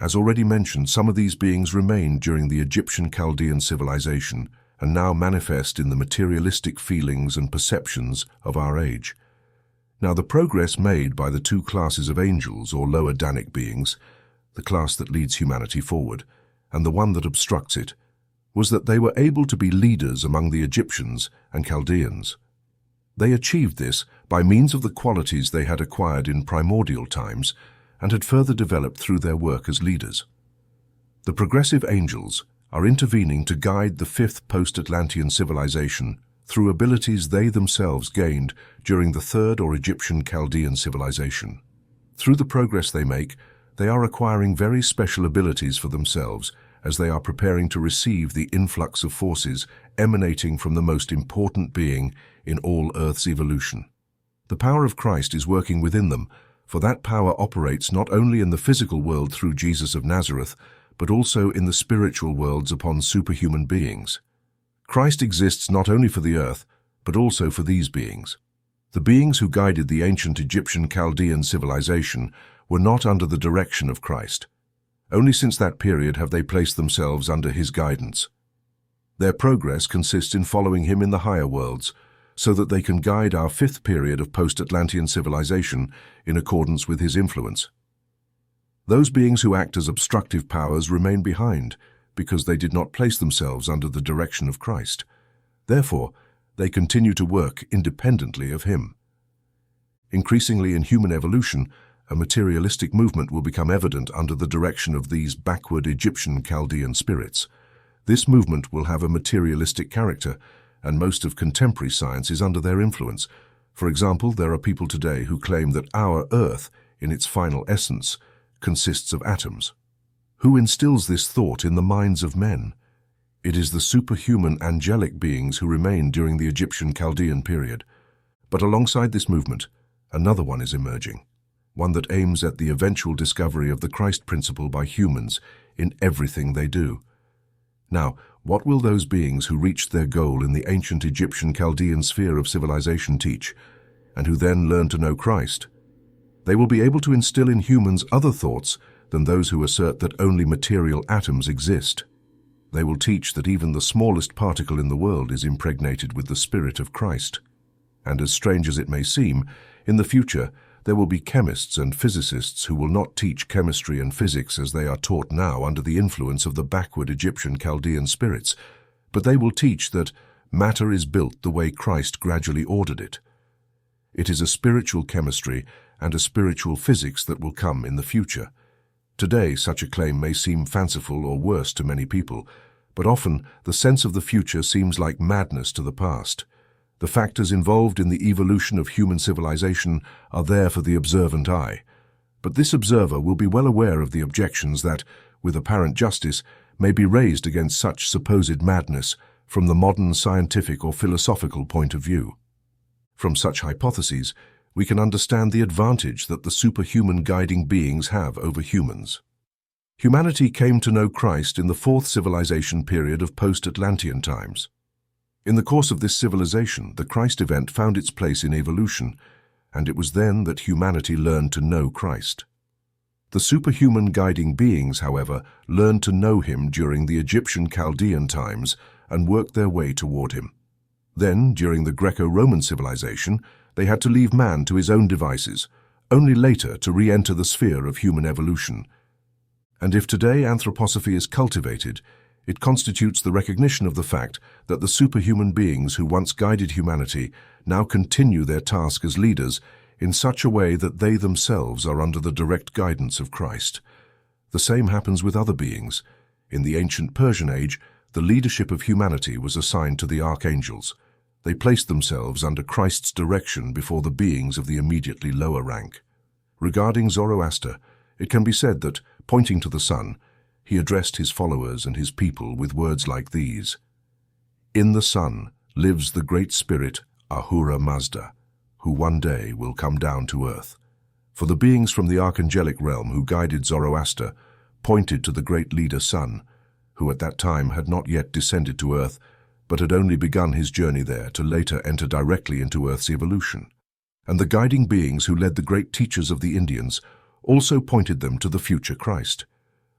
As already mentioned, some of these beings remained during the Egyptian-Chaldean civilization and now manifest in the materialistic feelings and perceptions of our age. Now, the progress made by the two classes of angels or lower Danic beings, the class that leads humanity forward, and the one that obstructs it, was that they were able to be leaders among the Egyptians and Chaldeans. They achieved this by means of the qualities they had acquired in primordial times and had further developed through their work as leaders. The progressive angels are intervening to guide the fifth post-Atlantean civilization through abilities they themselves gained during the third or Egyptian-Chaldean civilization. Through the progress they make, they are acquiring very special abilities for themselves as they are preparing to receive the influx of forces emanating from the most important being in all Earth's evolution. The power of Christ is working within them, for that power operates not only in the physical world through Jesus of Nazareth, but also in the spiritual worlds upon superhuman beings. Christ exists not only for the earth, but also for these beings. The beings who guided the ancient Egyptian-Chaldean civilization were not under the direction of Christ. Only since that period have they placed themselves under his guidance. Their progress consists in following him in the higher worlds, so that they can guide our fifth period of post-Atlantean civilization in accordance with his influence. Those beings who act as obstructive powers remain behind because they did not place themselves under the direction of Christ. Therefore, they continue to work independently of him. Increasingly in human evolution, a materialistic movement will become evident under the direction of these backward Egyptian-Chaldean spirits. This movement will have a materialistic character, and most of contemporary science is under their influence. For example, there are people today who claim that our Earth, in its final essence, consists of atoms. Who instills this thought in the minds of men? It is the superhuman angelic beings who remained during the Egyptian-Chaldean period. But alongside this movement, another one is emerging, one that aims at the eventual discovery of the Christ principle by humans in everything they do. Now, what will those beings who reached their goal in the ancient Egyptian-Chaldean sphere of civilization teach, and who then learn to know Christ? They will be able to instill in humans other thoughts than those who assert that only material atoms exist. They will teach that even the smallest particle in the world is impregnated with the Spirit of Christ. And as strange as it may seem, in the future there will be chemists and physicists who will not teach chemistry and physics as they are taught now under the influence of the backward Egyptian-Chaldean spirits, but they will teach that matter is built the way Christ gradually ordered it. It is a spiritual chemistry and a spiritual physics that will come in the future. Today, such a claim may seem fanciful or worse to many people, but often the sense of the future seems like madness to the past. The factors involved in the evolution of human civilization are there for the observant eye. But this observer will be well aware of the objections that, with apparent justice, may be raised against such supposed madness from the modern scientific or philosophical point of view. From such hypotheses, we can understand the advantage that the superhuman guiding beings have over humans. Humanity came to know Christ in the fourth civilization period of post-Atlantean times. In the course of this civilization, the Christ event found its place in evolution, and it was then that humanity learned to know Christ. The superhuman guiding beings, however, learned to know him during the Egyptian Chaldean times and worked their way toward him. Then, during the Greco-Roman civilization, they had to leave man to his own devices, only later to re-enter the sphere of human evolution. And if today anthroposophy is cultivated, it constitutes the recognition of the fact that the superhuman beings who once guided humanity now continue their task as leaders in such a way that they themselves are under the direct guidance of Christ. The same happens with other beings. In the ancient Persian age, the leadership of humanity was assigned to the archangels. They placed themselves under Christ's direction before the beings of the immediately lower rank. Regarding Zoroaster, it can be said that, pointing to the sun, he addressed his followers and his people with words like these: "In the sun lives the great spirit Ahura Mazda, who one day will come down to earth." For the beings from the archangelic realm who guided Zoroaster pointed to the great leader Sun, who at that time had not yet descended to earth, but had only begun his journey there to later enter directly into Earth's evolution. And the guiding beings who led the great teachers of the Indians also pointed them to the future Christ.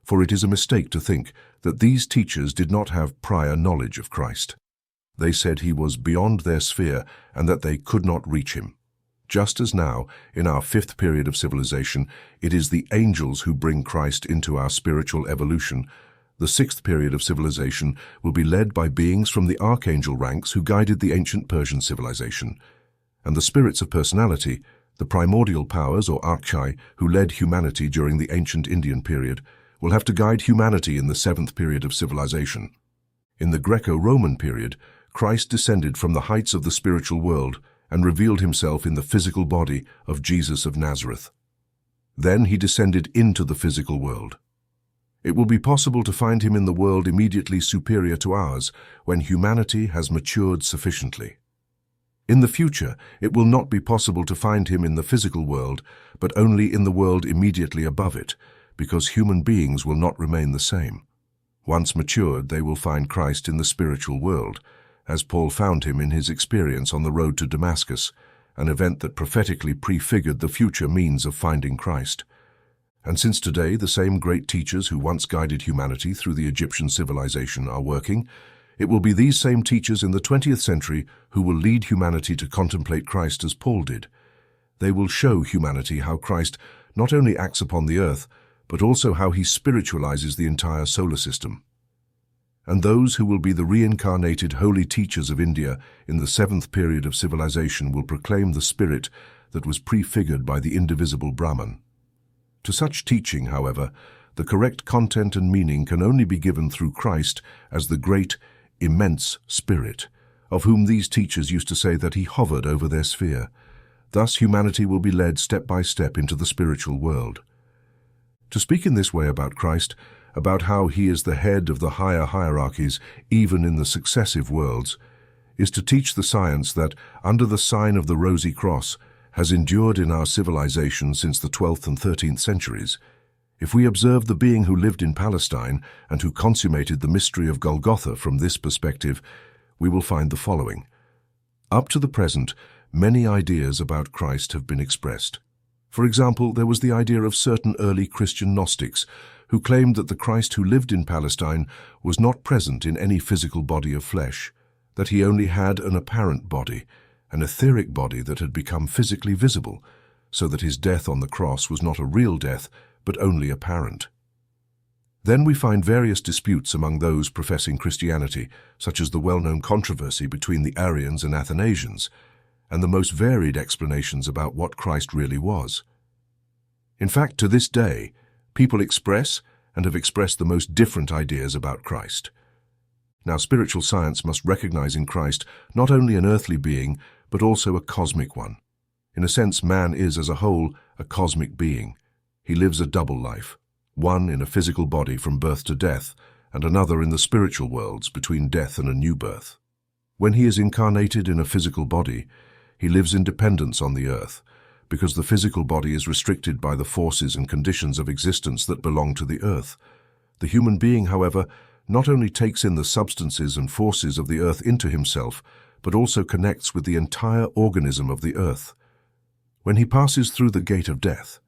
For it is a mistake to think that these teachers did not have prior knowledge of Christ. They said he was beyond their sphere and that they could not reach him. Just as now, in our fifth period of civilization, it is the angels who bring Christ into our spiritual evolution, the sixth period of civilization will be led by beings from the archangel ranks who guided the ancient Persian civilization. And the spirits of personality, the primordial powers or archai who led humanity during the ancient Indian period, will have to guide humanity in the seventh period of civilization. In the Greco-Roman period, Christ descended from the heights of the spiritual world and revealed himself in the physical body of Jesus of Nazareth. Then he descended into the physical world. It will be possible to find him in the world immediately superior to ours when humanity has matured sufficiently. In the future, it will not be possible to find him in the physical world, but only in the world immediately above it, because human beings will not remain the same. Once matured, they will find Christ in the spiritual world, as Paul found him in his experience on the road to Damascus, an event that prophetically prefigured the future means of finding Christ. And since today the same great teachers who once guided humanity through the Egyptian civilization are working, it will be these same teachers in the 20th century who will lead humanity to contemplate Christ as Paul did. They will show humanity how Christ not only acts upon the earth, but also how he spiritualizes the entire solar system. And those who will be the reincarnated holy teachers of India in the seventh period of civilization will proclaim the spirit that was prefigured by the indivisible Brahman. To such teaching, however, the correct content and meaning can only be given through Christ as the great, immense Spirit, of whom these teachers used to say that he hovered over their sphere. Thus humanity will be led step by step into the spiritual world. To speak in this way about Christ, about how he is the head of the higher hierarchies even in the successive worlds, is to teach the science that, under the sign of the Rosy Cross, has endured in our civilization since the 12th and 13th centuries. If we observe the being who lived in Palestine and who consummated the mystery of Golgotha from this perspective, we will find the following. Up to the present, many ideas about Christ have been expressed. For example, there was the idea of certain early Christian Gnostics who claimed that the Christ who lived in Palestine was not present in any physical body of flesh, that he only had an apparent body, an etheric body that had become physically visible, so that his death on the cross was not a real death, but only apparent. Then we find various disputes among those professing Christianity, such as the well-known controversy between the Arians and Athanasians, and the most varied explanations about what Christ really was. In fact, to this day, people express and have expressed the most different ideas about Christ. Now, spiritual science must recognize in Christ not only an earthly being, but also a cosmic one. In a sense, man is, as a whole, a cosmic being. He lives a double life, one in a physical body from birth to death, and another in the spiritual worlds between death and a new birth. When he is incarnated in a physical body, he lives in dependence on the earth, because the physical body is restricted by the forces and conditions of existence that belong to the earth. The human being, however, not only takes in the substances and forces of the earth into himself, but also connects with the entire organism of the earth. When he passes through the gate of death,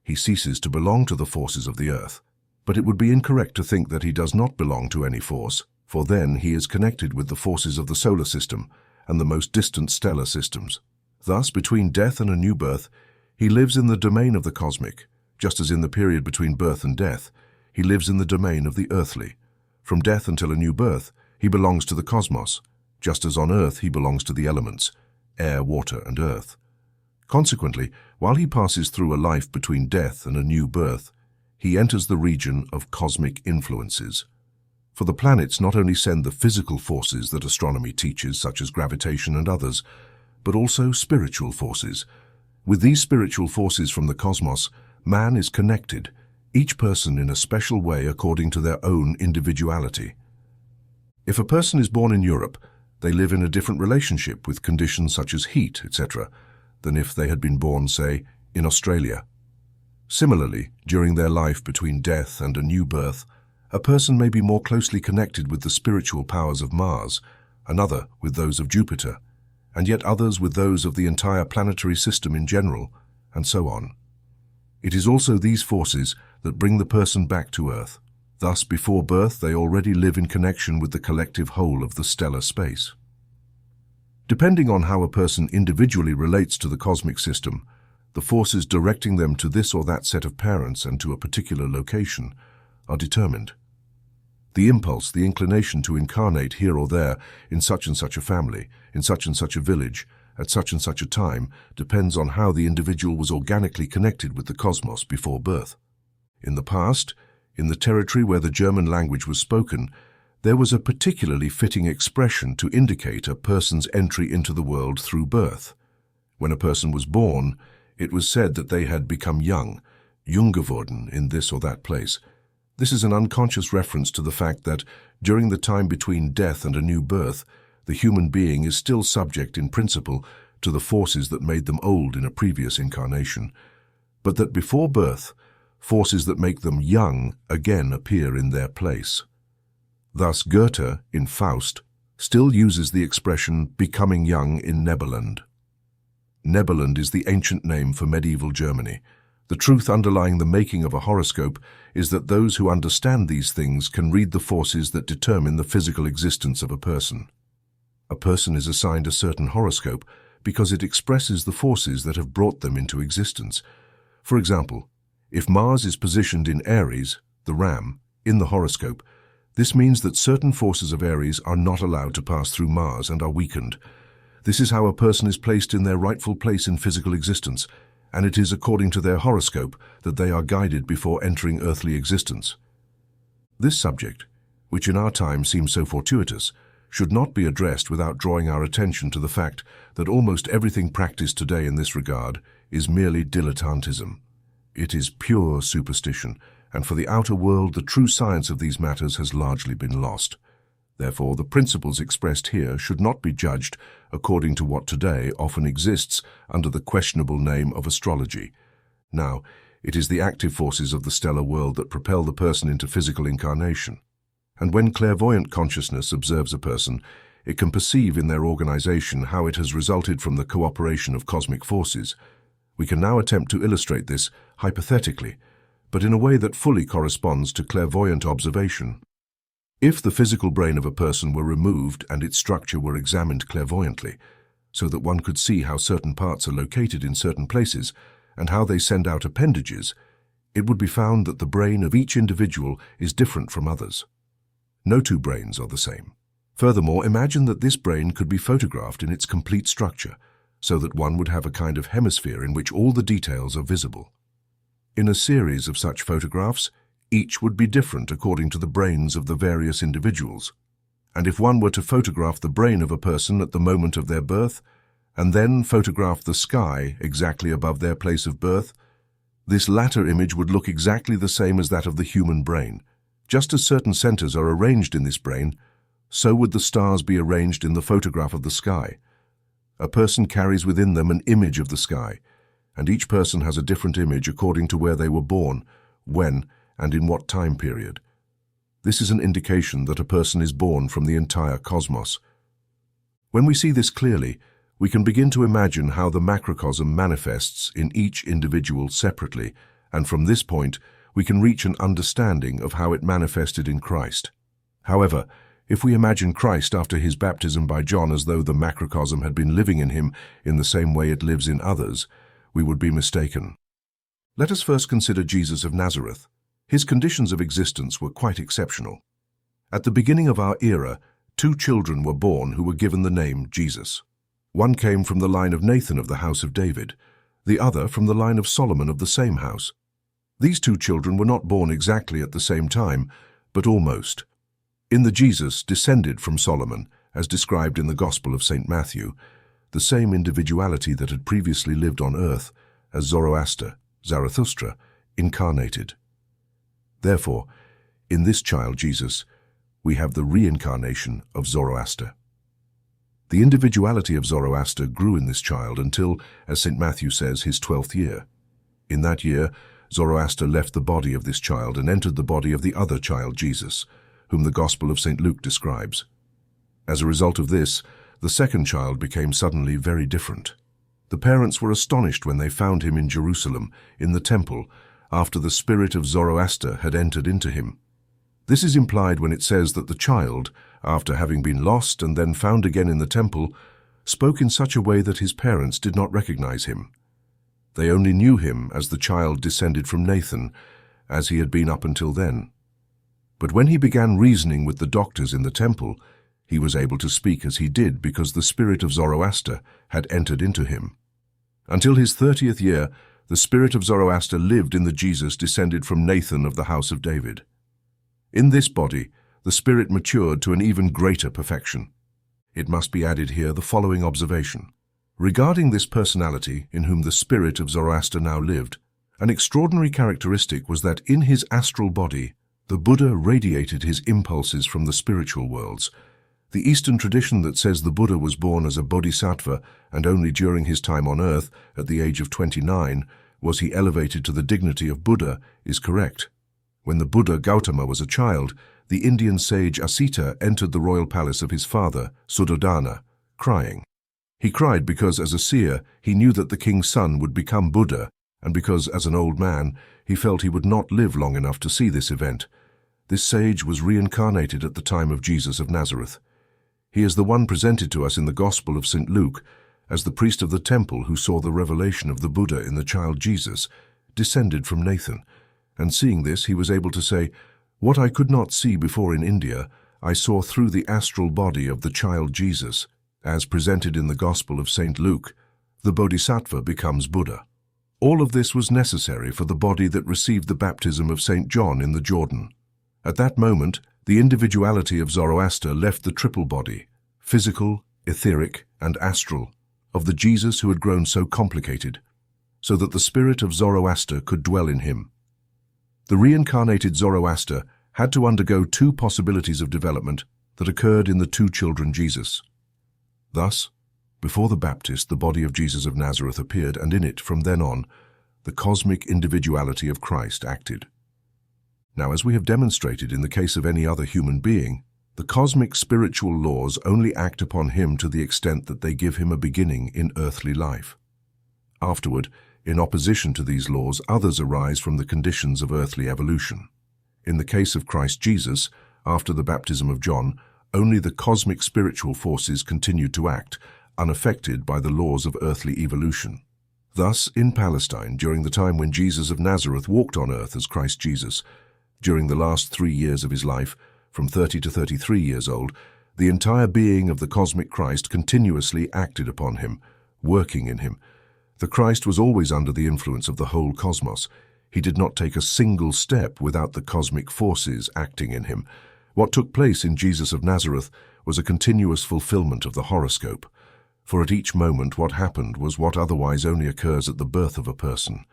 he ceases to belong to the forces of the earth. But it would be incorrect to think that he does not belong to any force, for then he is connected with the forces of the solar system and the most distant stellar systems. Thus, between death and a new birth, he lives in the domain of the cosmic, just as in the period between birth and death, he lives in the domain of the earthly. From death until a new birth, he belongs to the cosmos, just as on earth he belongs to the elements, air, water, and earth. Consequently, while he passes through a life between death and a new birth, he enters the region of cosmic influences. For the planets not only send the physical forces that astronomy teaches, such as gravitation and others, but also spiritual forces. With these spiritual forces from the cosmos, man is connected, each person in a special way according to their own individuality. If a person is born in Europe, they live in a different relationship with conditions such as heat, etc., than if they had been born, say, in Australia. Similarly, during their life between death and a new birth, a person may be more closely connected with the spiritual powers of Mars, another with those of Jupiter, and yet others with those of the entire planetary system in general, and so on. It is also these forces that bring the person back to Earth. Thus, before birth, they already live in connection with the collective whole of the stellar space. Depending on how a person individually relates to the cosmic system, the forces directing them to this or that set of parents and to a particular location are determined. The impulse, the inclination to incarnate here or there in such and such a family, in such and such a village, at such and such a time, depends on how the individual was organically connected with the cosmos before birth. In the past, in the territory where the German language was spoken, there was a particularly fitting expression to indicate a person's entry into the world through birth. When a person was born, it was said that they had become young, jung geworden, in this or that place. This is an unconscious reference to the fact that, during the time between death and a new birth, the human being is still subject in principle to the forces that made them old in a previous incarnation, but that before birth, forces that make them young again appear in their place. Thus Goethe, in Faust, still uses the expression becoming young in Neberland. Neberland is the ancient name for medieval Germany. The truth underlying the making of a horoscope is that those who understand these things can read the forces that determine the physical existence of a person. A person is assigned a certain horoscope because it expresses the forces that have brought them into existence. For example, if Mars is positioned in Aries, the ram, in the horoscope, this means that certain forces of Aries are not allowed to pass through Mars and are weakened. This is how a person is placed in their rightful place in physical existence, and it is according to their horoscope that they are guided before entering earthly existence. This subject, which in our time seems so fortuitous, should not be addressed without drawing our attention to the fact that almost everything practiced today in this regard is merely dilettantism. It is pure superstition, and for the outer world the true science of these matters has largely been lost. Therefore, the principles expressed here should not be judged according to what today often exists under the questionable name of astrology. Now, it is the active forces of the stellar world that propel the person into physical incarnation. And when clairvoyant consciousness observes a person, it can perceive in their organization how it has resulted from the cooperation of cosmic forces. We can now attempt to illustrate this hypothetically, but in a way that fully corresponds to clairvoyant observation. If the physical brain of a person were removed and its structure were examined clairvoyantly, so that one could see how certain parts are located in certain places and how they send out appendages, it would be found that the brain of each individual is different from others. No two brains are the same. Furthermore, imagine that this brain could be photographed in its complete structure, so that one would have a kind of hemisphere in which all the details are visible. In a series of such photographs, each would be different according to the brains of the various individuals. And if one were to photograph the brain of a person at the moment of their birth, and then photograph the sky exactly above their place of birth, this latter image would look exactly the same as that of the human brain. Just as certain centers are arranged in this brain, so would the stars be arranged in the photograph of the sky. A person carries within them an image of the sky, and each person has a different image according to where they were born, when, and in what time period. This is an indication that a person is born from the entire cosmos. When we see this clearly, we can begin to imagine how the macrocosm manifests in each individual separately, and from this point, we can reach an understanding of how it manifested in Christ. However, if we imagine Christ after his baptism by John as though the macrocosm had been living in him in the same way it lives in others, we would be mistaken. Let us first consider Jesus of Nazareth. His conditions of existence were quite exceptional. At the beginning of our era, 2 children were born who were given the name Jesus. One came from the line of Nathan of the house of David, the other from the line of Solomon of the same house. These 2 children were not born exactly at the same time, but almost. In the Jesus descended from Solomon, as described in the Gospel of St. Matthew, the same individuality that had previously lived on earth as Zoroaster, Zarathustra, incarnated. Therefore, in this child Jesus, we have the reincarnation of Zoroaster. The individuality of Zoroaster grew in this child until, as St. Matthew says, his 12th year. In that year, Zoroaster left the body of this child and entered the body of the other child Jesus, whom the Gospel of St. Luke describes. As a result of this, the second child became suddenly very different. The parents were astonished when they found him in Jerusalem, in the temple, after the spirit of Zoroaster had entered into him. This is implied when it says that the child, after having been lost and then found again in the temple, spoke in such a way that his parents did not recognize him. They only knew him as the child descended from Nathan, as he had been up until then. But when he began reasoning with the doctors in the temple, he was able to speak as he did because the spirit of Zoroaster had entered into him. Until his 30th year, the spirit of Zoroaster lived in the Jesus descended from Nathan of the house of David. In this body, the spirit matured to an even greater perfection. It must be added here the following observation. Regarding this personality in whom the spirit of Zoroaster now lived, an extraordinary characteristic was that in his astral body, the Buddha radiated his impulses from the spiritual worlds. The Eastern tradition that says the Buddha was born as a bodhisattva and only during his time on earth, at the age of 29, was he elevated to the dignity of Buddha is correct. When the Buddha Gautama was a child, the Indian sage Asita entered the royal palace of his father, Suddhodana, crying. He cried because, as a seer, he knew that the king's son would become Buddha, and because, as an old man, he felt he would not live long enough to see this event. This sage was reincarnated at the time of Jesus of Nazareth. He is the one presented to us in the Gospel of St. Luke as the priest of the temple who saw the revelation of the Buddha in the child Jesus, descended from Nathan, and seeing this he was able to say, "What I could not see before in India, I saw through the astral body of the child Jesus." As presented in the Gospel of St. Luke, the Bodhisattva becomes Buddha. All of this was necessary for the body that received the baptism of St. John in the Jordan. At that moment, the individuality of Zoroaster left the triple body, physical, etheric, and astral, of the Jesus who had grown so complicated, so that the spirit of Zoroaster could dwell in him. The reincarnated Zoroaster had to undergo 2 possibilities of development that occurred in the 2 children Jesus. Thus, before the Baptist, the body of Jesus of Nazareth appeared, and in it, from then on, the cosmic individuality of Christ acted. Now, as we have demonstrated in the case of any other human being, the cosmic spiritual laws only act upon him to the extent that they give him a beginning in earthly life. Afterward, in opposition to these laws, others arise from the conditions of earthly evolution. In the case of Christ Jesus, after the baptism of John, only the cosmic spiritual forces continued to act, unaffected by the laws of earthly evolution. Thus, in Palestine, during the time when Jesus of Nazareth walked on earth as Christ Jesus, during the last 3 years of his life, from 30 to 33 years old, the entire being of the cosmic Christ continuously acted upon him, working in him. The Christ was always under the influence of the whole cosmos. He did not take a single step without the cosmic forces acting in him. What took place in Jesus of Nazareth was a continuous fulfillment of the horoscope. For at each moment what happened was what otherwise only occurs at the birth of a person.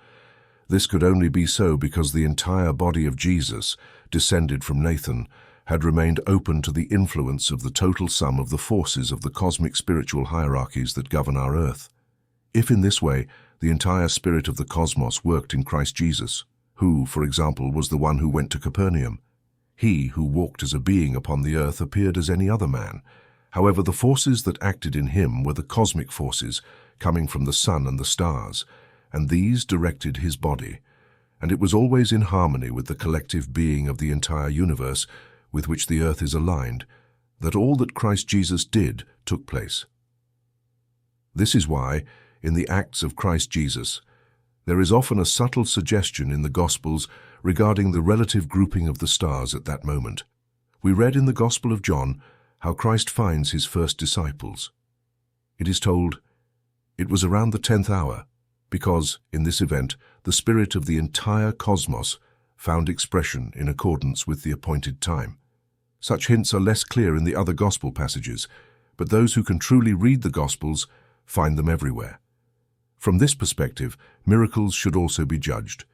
This could only be so because the entire body of Jesus, descended from Nathan, had remained open to the influence of the total sum of the forces of the cosmic spiritual hierarchies that govern our earth. If in this way the entire spirit of the cosmos worked in Christ Jesus, who, for example, was the one who went to Capernaum, he who walked as a being upon the earth appeared as any other man. However, the forces that acted in him were the cosmic forces coming from the sun and the stars, and these directed his body, and it was always in harmony with the collective being of the entire universe with which the earth is aligned, that all that Christ Jesus did took place. This is why, in the acts of Christ Jesus, there is often a subtle suggestion in the Gospels regarding the relative grouping of the stars at that moment. We read in the Gospel of John how Christ finds his first disciples. It is told, "It was around the 10th hour, because, in this event, the spirit of the entire cosmos found expression in accordance with the appointed time." Such hints are less clear in the other Gospel passages, but those who can truly read the Gospels find them everywhere. From this perspective, miracles should also be judged.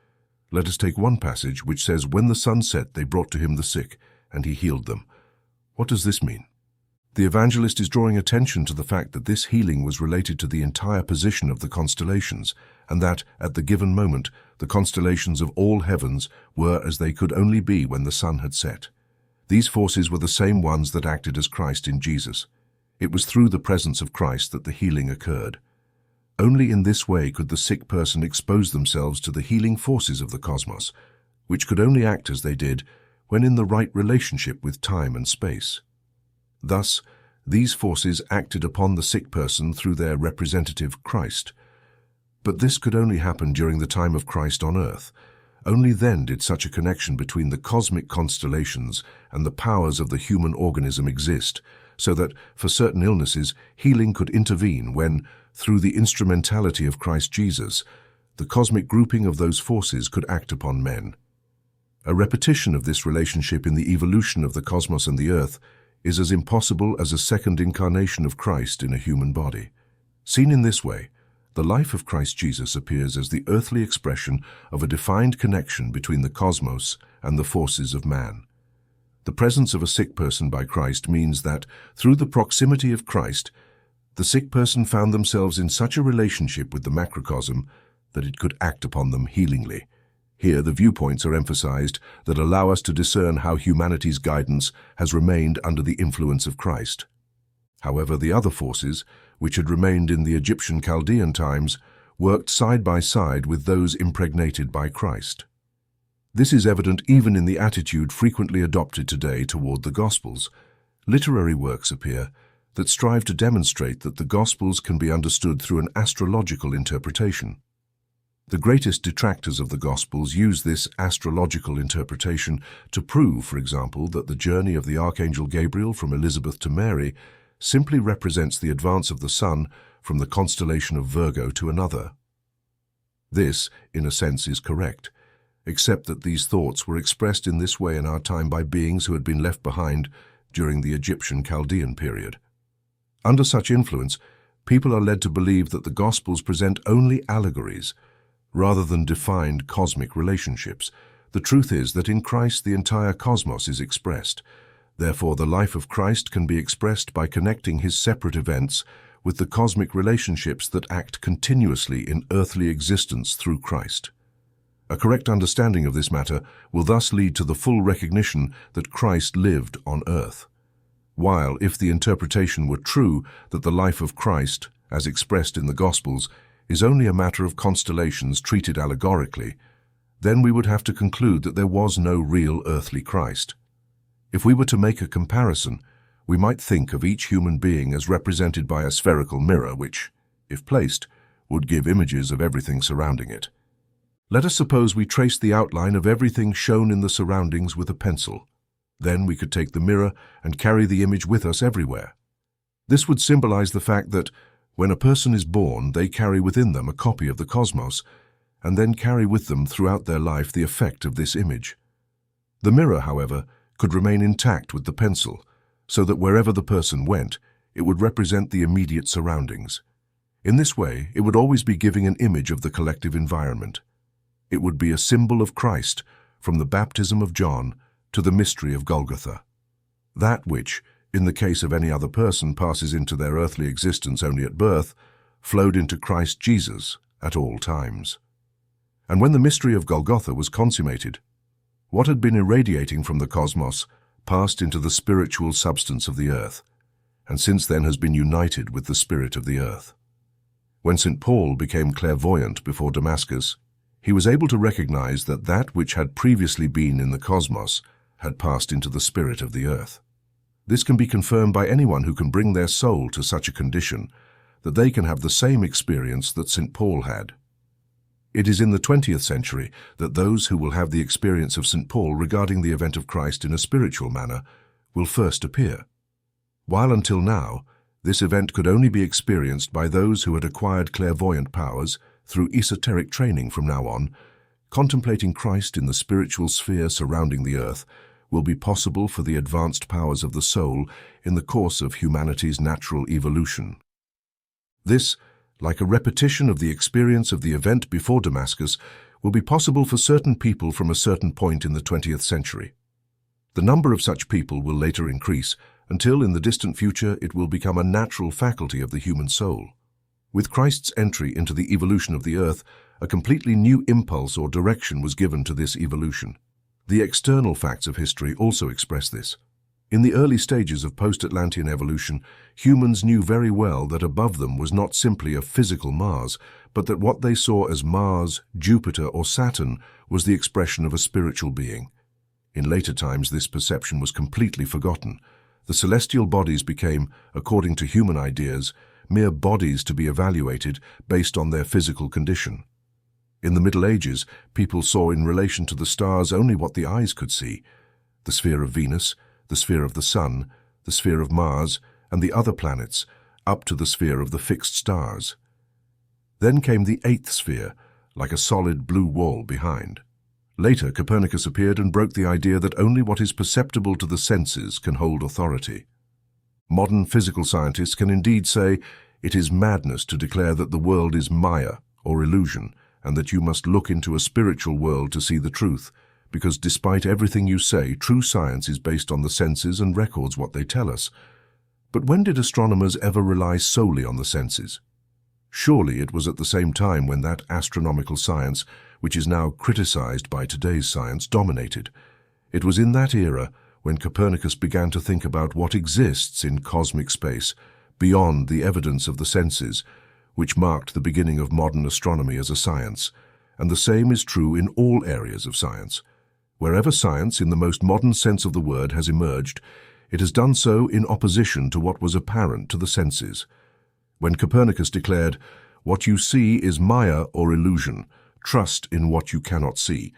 Let us take one passage which says, "When the sun set, they brought to him the sick, and he healed them." What does this mean? The evangelist is drawing attention to the fact that this healing was related to the entire position of the constellations, and that, at the given moment, the constellations of all heavens were as they could only be when the sun had set. These forces were the same ones that acted as Christ in Jesus. It was through the presence of Christ that the healing occurred. Only in this way could the sick person expose themselves to the healing forces of the cosmos, which could only act as they did when in the right relationship with time and space. Thus, these forces acted upon the sick person through their representative Christ. But this could only happen during the time of Christ on earth. Only then did such a connection between the cosmic constellations and the powers of the human organism exist, so that, for certain illnesses, healing could intervene when, through the instrumentality of Christ Jesus, the cosmic grouping of those forces could act upon men. A repetition of this relationship in the evolution of the cosmos and the earth is as impossible as a second incarnation of Christ in a human body. Seen in this way, the life of Christ Jesus appears as the earthly expression of a defined connection between the cosmos and the forces of man. The presence of a sick person by Christ means that, through the proximity of Christ, the sick person found themselves in such a relationship with the macrocosm that it could act upon them healingly. Here the viewpoints are emphasized that allow us to discern how humanity's guidance has remained under the influence of Christ. However, the other forces, which had remained in the Egyptian Chaldean times, worked side by side with those impregnated by Christ. This is evident even in the attitude frequently adopted today toward the Gospels. Literary works appear that strive to demonstrate that the Gospels can be understood through an astrological interpretation. The greatest detractors of the Gospels use this astrological interpretation to prove, for example, that the journey of the Archangel Gabriel from Elizabeth to Mary simply represents the advance of the sun from the constellation of Virgo to another. This, in a sense, is correct, except that these thoughts were expressed in this way in our time by beings who had been left behind during the Egyptian Chaldean period. Under such influence, people are led to believe that the Gospels present only allegories, rather than defined cosmic relationships. The truth is that in Christ the entire cosmos is expressed. Therefore, the life of Christ can be expressed by connecting his separate events with the cosmic relationships that act continuously in earthly existence through Christ. A correct understanding of this matter will thus lead to the full recognition that Christ lived on earth. While, if the interpretation were true that the life of Christ, as expressed in the Gospels, is only a matter of constellations treated allegorically, then we would have to conclude that there was no real earthly Christ. If we were to make a comparison, we might think of each human being as represented by a spherical mirror which, if placed, would give images of everything surrounding it. Let us suppose we trace the outline of everything shown in the surroundings with a pencil. Then we could take the mirror and carry the image with us everywhere. This would symbolize the fact that, when a person is born, they carry within them a copy of the cosmos, and then carry with them throughout their life the effect of this image. The mirror, however, could remain intact with the pencil, so that wherever the person went, it would represent the immediate surroundings. In this way, it would always be giving an image of the collective environment. It would be a symbol of Christ, from the baptism of John to the mystery of Golgotha. That which, in the case of any other person, passes into their earthly existence only at birth, flowed into Christ Jesus at all times. And when the mystery of Golgotha was consummated, what had been irradiating from the cosmos passed into the spiritual substance of the earth, and since then has been united with the spirit of the earth. When St. Paul became clairvoyant before Damascus, he was able to recognize that that which had previously been in the cosmos had passed into the spirit of the earth. This can be confirmed by anyone who can bring their soul to such a condition that they can have the same experience that St. Paul had. It is in the 20th century that those who will have the experience of St. Paul regarding the event of Christ in a spiritual manner will first appear. While until now, this event could only be experienced by those who had acquired clairvoyant powers through esoteric training from now on, contemplating Christ in the spiritual sphere surrounding the earth will be possible for the advanced powers of the soul in the course of humanity's natural evolution. This, like a repetition of the experience of the event before Damascus, will be possible for certain people from a certain point in the 20th century. The number of such people will later increase, until in the distant future it will become a natural faculty of the human soul. With Christ's entry into the evolution of the earth, a completely new impulse or direction was given to this evolution. The external facts of history also express this. In the early stages of post-Atlantean evolution, humans knew very well that above them was not simply a physical Mars, but that what they saw as Mars, Jupiter, or Saturn was the expression of a spiritual being. In later times, this perception was completely forgotten. The celestial bodies became, according to human ideas, mere bodies to be evaluated based on their physical condition. In the Middle Ages, people saw in relation to the stars only what the eyes could see: the sphere of Venus, the sphere of the Sun, the sphere of Mars, and the other planets, up to the sphere of the fixed stars. Then came the eighth sphere, like a solid blue wall behind. Later, Copernicus appeared and broke the idea that only what is perceptible to the senses can hold authority. Modern physical scientists can indeed say it is madness to declare that the world is Maya, or illusion, and that you must look into a spiritual world to see the truth, because despite everything you say, true science is based on the senses and records what they tell us. But when did astronomers ever rely solely on the senses? Surely it was at the same time when that astronomical science, which is now criticized by today's science, dominated. It was in that era when Copernicus began to think about what exists in cosmic space, beyond the evidence of the senses, which marked the beginning of modern astronomy as a science. And the same is true in all areas of science. Wherever science, in the most modern sense of the word, has emerged, it has done so in opposition to what was apparent to the senses. When Copernicus declared, "What you see is Maya or illusion, trust in what you cannot see,"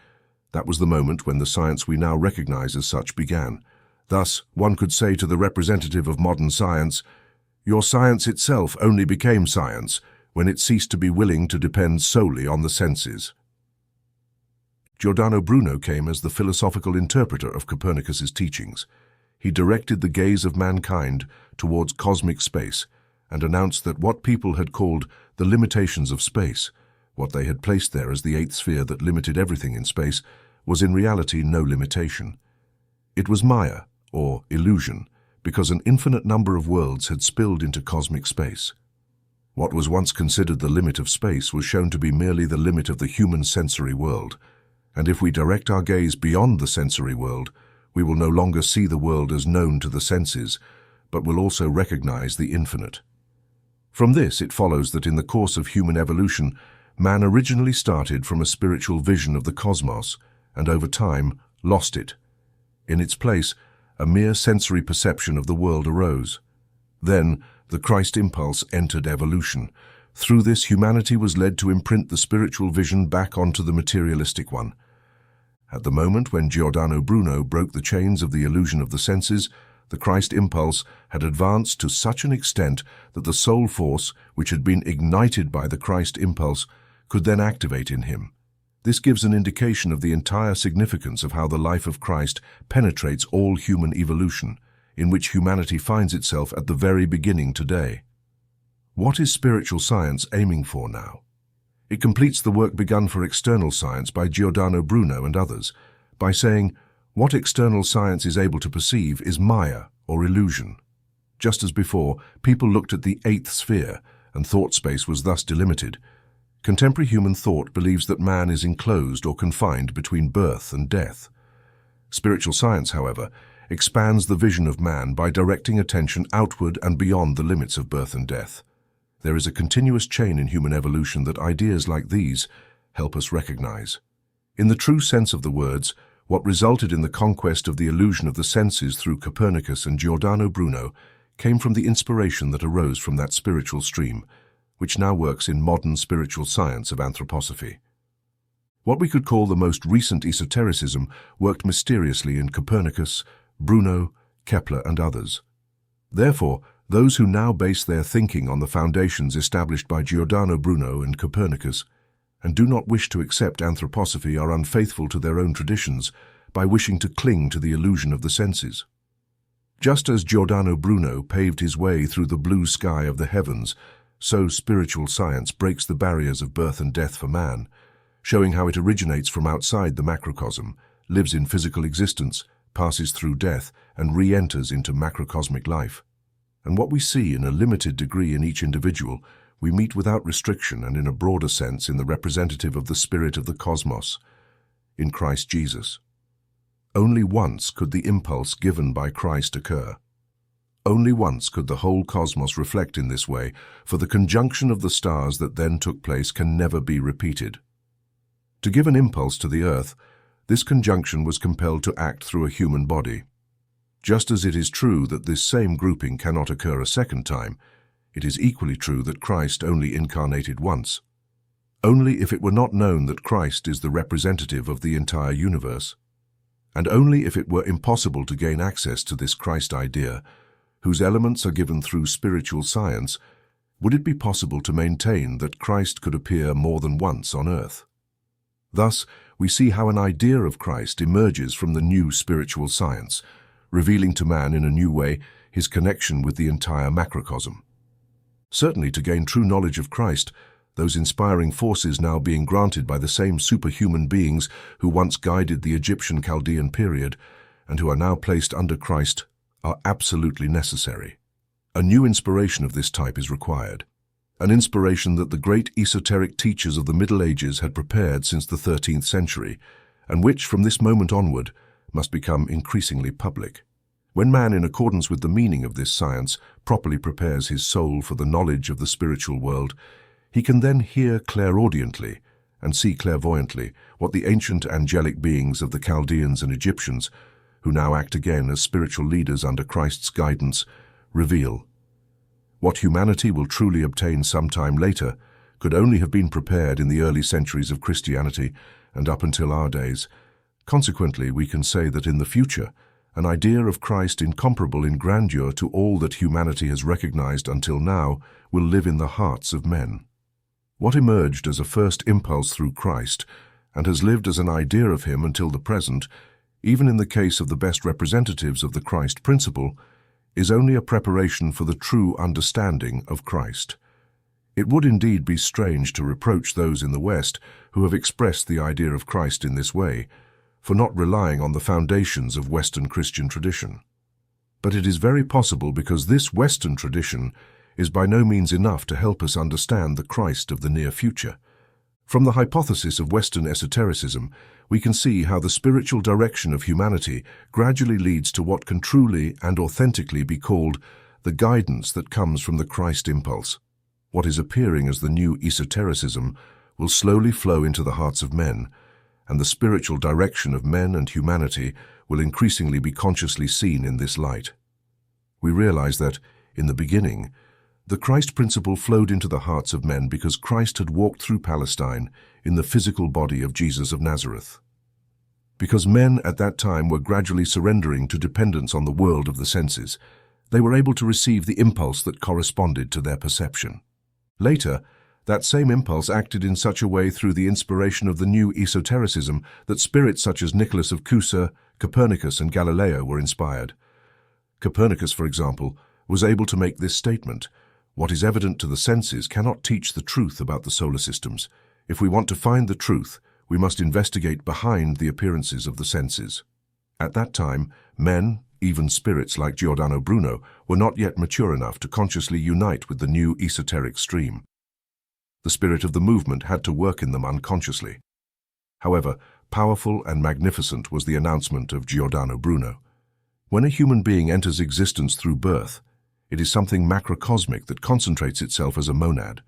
that was the moment when the science we now recognize as such began. Thus, one could say to the representative of modern science, "Your science itself only became science when it ceased to be willing to depend solely on the senses." Giordano Bruno came as the philosophical interpreter of Copernicus's teachings. He directed the gaze of mankind towards cosmic space and announced that what people had called the limitations of space, what they had placed there as the eighth sphere that limited everything in space, was in reality no limitation. It was Maya, or illusion, because an infinite number of worlds had spilled into cosmic space. What was once considered the limit of space was shown to be merely the limit of the human sensory world. And if we direct our gaze beyond the sensory world, we will no longer see the world as known to the senses, but will also recognize the infinite. From this, it follows that in the course of human evolution, man originally started from a spiritual vision of the cosmos, and over time lost it. In its place, a mere sensory perception of the world arose. Then, the Christ impulse entered evolution. Through this, humanity was led to imprint the spiritual vision back onto the materialistic one. At the moment when Giordano Bruno broke the chains of the illusion of the senses, the Christ impulse had advanced to such an extent that the soul force, which had been ignited by the Christ impulse, could then activate in him. This gives an indication of the entire significance of how the life of Christ penetrates all human evolution, in which humanity finds itself at the very beginning today. What is spiritual science aiming for now? It completes the work begun for external science by Giordano Bruno and others, by saying, what external science is able to perceive is Maya, or illusion. Just as before, people looked at the eighth sphere, and thought space was thus delimited. Contemporary human thought believes that man is enclosed or confined between birth and death. Spiritual science, however, expands the vision of man by directing attention outward and beyond the limits of birth and death. There is a continuous chain in human evolution that ideas like these help us recognize. In the true sense of the words, what resulted in the conquest of the illusion of the senses through Copernicus and Giordano Bruno came from the inspiration that arose from that spiritual stream, which now works in modern spiritual science of anthroposophy. What we could call the most recent esotericism worked mysteriously in Copernicus, Bruno, Kepler, and others. Therefore, those who now base their thinking on the foundations established by Giordano Bruno and Copernicus and do not wish to accept anthroposophy are unfaithful to their own traditions by wishing to cling to the illusion of the senses. Just as Giordano Bruno paved his way through the blue sky of the heavens, so spiritual science breaks the barriers of birth and death for man, showing how it originates from outside the macrocosm, lives in physical existence, passes through death, and re-enters into macrocosmic life. And what we see in a limited degree in each individual, we meet without restriction and in a broader sense in the representative of the spirit of the cosmos, in Christ Jesus. Only once could the impulse given by Christ occur. Only once could the whole cosmos reflect in this way, for the conjunction of the stars that then took place can never be repeated. To give an impulse to the earth, this conjunction was compelled to act through a human body. Just as it is true that this same grouping cannot occur a second time, it is equally true that Christ only incarnated once. Only if it were not known that Christ is the representative of the entire universe, and only if it were impossible to gain access to this Christ idea, whose elements are given through spiritual science, would it be possible to maintain that Christ could appear more than once on earth. Thus, we see how an idea of Christ emerges from the new spiritual science, revealing to man in a new way his connection with the entire macrocosm. Certainly, to gain true knowledge of Christ, those inspiring forces now being granted by the same superhuman beings who once guided the Egyptian Chaldean period and who are now placed under Christ, are absolutely necessary. A new inspiration of this type is required, an inspiration that the great esoteric teachers of the Middle Ages had prepared since the 13th century, and which, from this moment onward, must become increasingly public. When man, in accordance with the meaning of this science, properly prepares his soul for the knowledge of the spiritual world, he can then hear clairaudiently and see clairvoyantly what the ancient angelic beings of the Chaldeans and Egyptians, who now act again as spiritual leaders under Christ's guidance, reveal. What humanity will truly obtain sometime later could only have been prepared in the early centuries of Christianity and up until our days. Consequently, we can say that in the future, an idea of Christ incomparable in grandeur to all that humanity has recognized until now will live in the hearts of men. What emerged as a first impulse through Christ and has lived as an idea of him until the present, even in the case of the best representatives of the Christ principle, is only a preparation for the true understanding of Christ. It would indeed be strange to reproach those in the West who have expressed the idea of Christ in this way, for not relying on the foundations of Western Christian tradition. But it is very possible because this Western tradition is by no means enough to help us understand the Christ of the near future. From the hypothesis of Western esotericism, we can see how the spiritual direction of humanity gradually leads to what can truly and authentically be called the guidance that comes from the Christ impulse. What is appearing as the new esotericism will slowly flow into the hearts of men, and the spiritual direction of men and humanity will increasingly be consciously seen in this light. We realize that, in the beginning, the Christ principle flowed into the hearts of men because Christ had walked through Palestine in the physical body of Jesus of Nazareth. Because men at that time were gradually surrendering to dependence on the world of the senses, they were able to receive the impulse that corresponded to their perception. Later, That same impulse acted in such a way through the inspiration of the new esotericism that spirits such as Nicholas of Cusa, Copernicus, and Galileo were inspired. Copernicus, for example, was able to make this statement: "What is evident to the senses cannot teach the truth about the solar systems. If we want to find the truth, we must investigate behind the appearances of the senses." At that time, men, even spirits like Giordano Bruno, were not yet mature enough to consciously unite with the new esoteric stream. The spirit of the movement had to work in them unconsciously. However, powerful and magnificent was the announcement of Giordano Bruno. When a human being enters existence through birth, it is something macrocosmic that concentrates itself as a monad.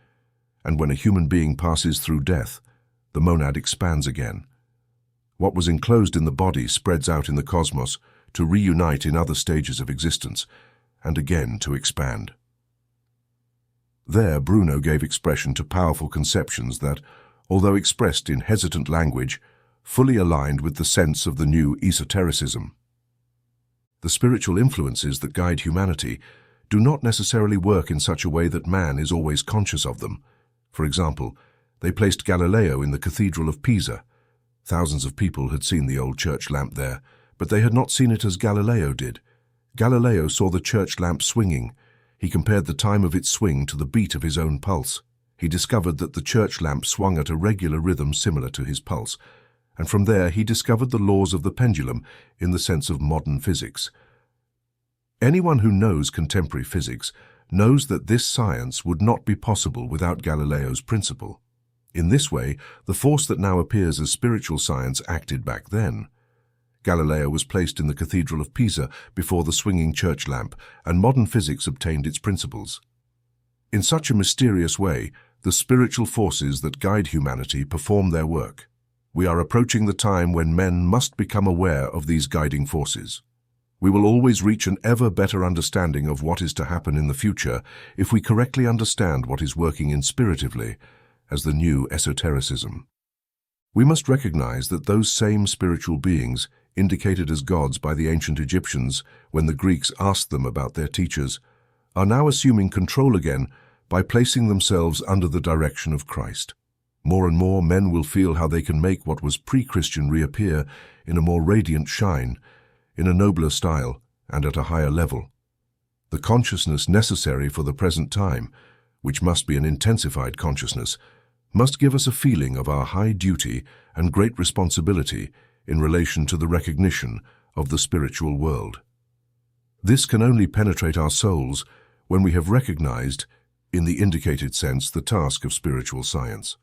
And when a human being passes through death, the monad expands again. What was enclosed in the body spreads out in the cosmos to reunite in other stages of existence, and again to expand. There, Bruno gave expression to powerful conceptions that, although expressed in hesitant language, fully aligned with the sense of the new esotericism. The spiritual influences that guide humanity do not necessarily work in such a way that man is always conscious of them. For example, they placed Galileo in the Cathedral of Pisa. Thousands of people had seen the old church lamp there, but they had not seen it as Galileo did. Galileo saw the church lamp swinging. He compared the time of its swing to the beat of his own pulse. He discovered that the church lamp swung at a regular rhythm similar to his pulse, and from there he discovered the laws of the pendulum in the sense of modern physics. Anyone who knows contemporary physics knows that this science would not be possible without Galileo's principle. In this way, the force that now appears as spiritual science acted back then. Galileo was placed in the Cathedral of Pisa before the swinging church lamp, and modern physics obtained its principles. In such a mysterious way, the spiritual forces that guide humanity perform their work. We are approaching the time when men must become aware of these guiding forces. We will always reach an ever better understanding of what is to happen in the future if we correctly understand what is working inspiratively as the new esotericism. We must recognize that those same spiritual beings, indicated as gods by the ancient Egyptians when the Greeks asked them about their teachers, are now assuming control again by placing themselves under the direction of Christ. More and more men will feel how they can make what was pre-Christian reappear in a more radiant shine, in a nobler style, and at a higher level. The consciousness necessary for the present time, which must be an intensified consciousness, must give us a feeling of our high duty and great responsibility in relation to the recognition of the spiritual world. This can only penetrate our souls when we have recognized, in the indicated sense, the task of spiritual science.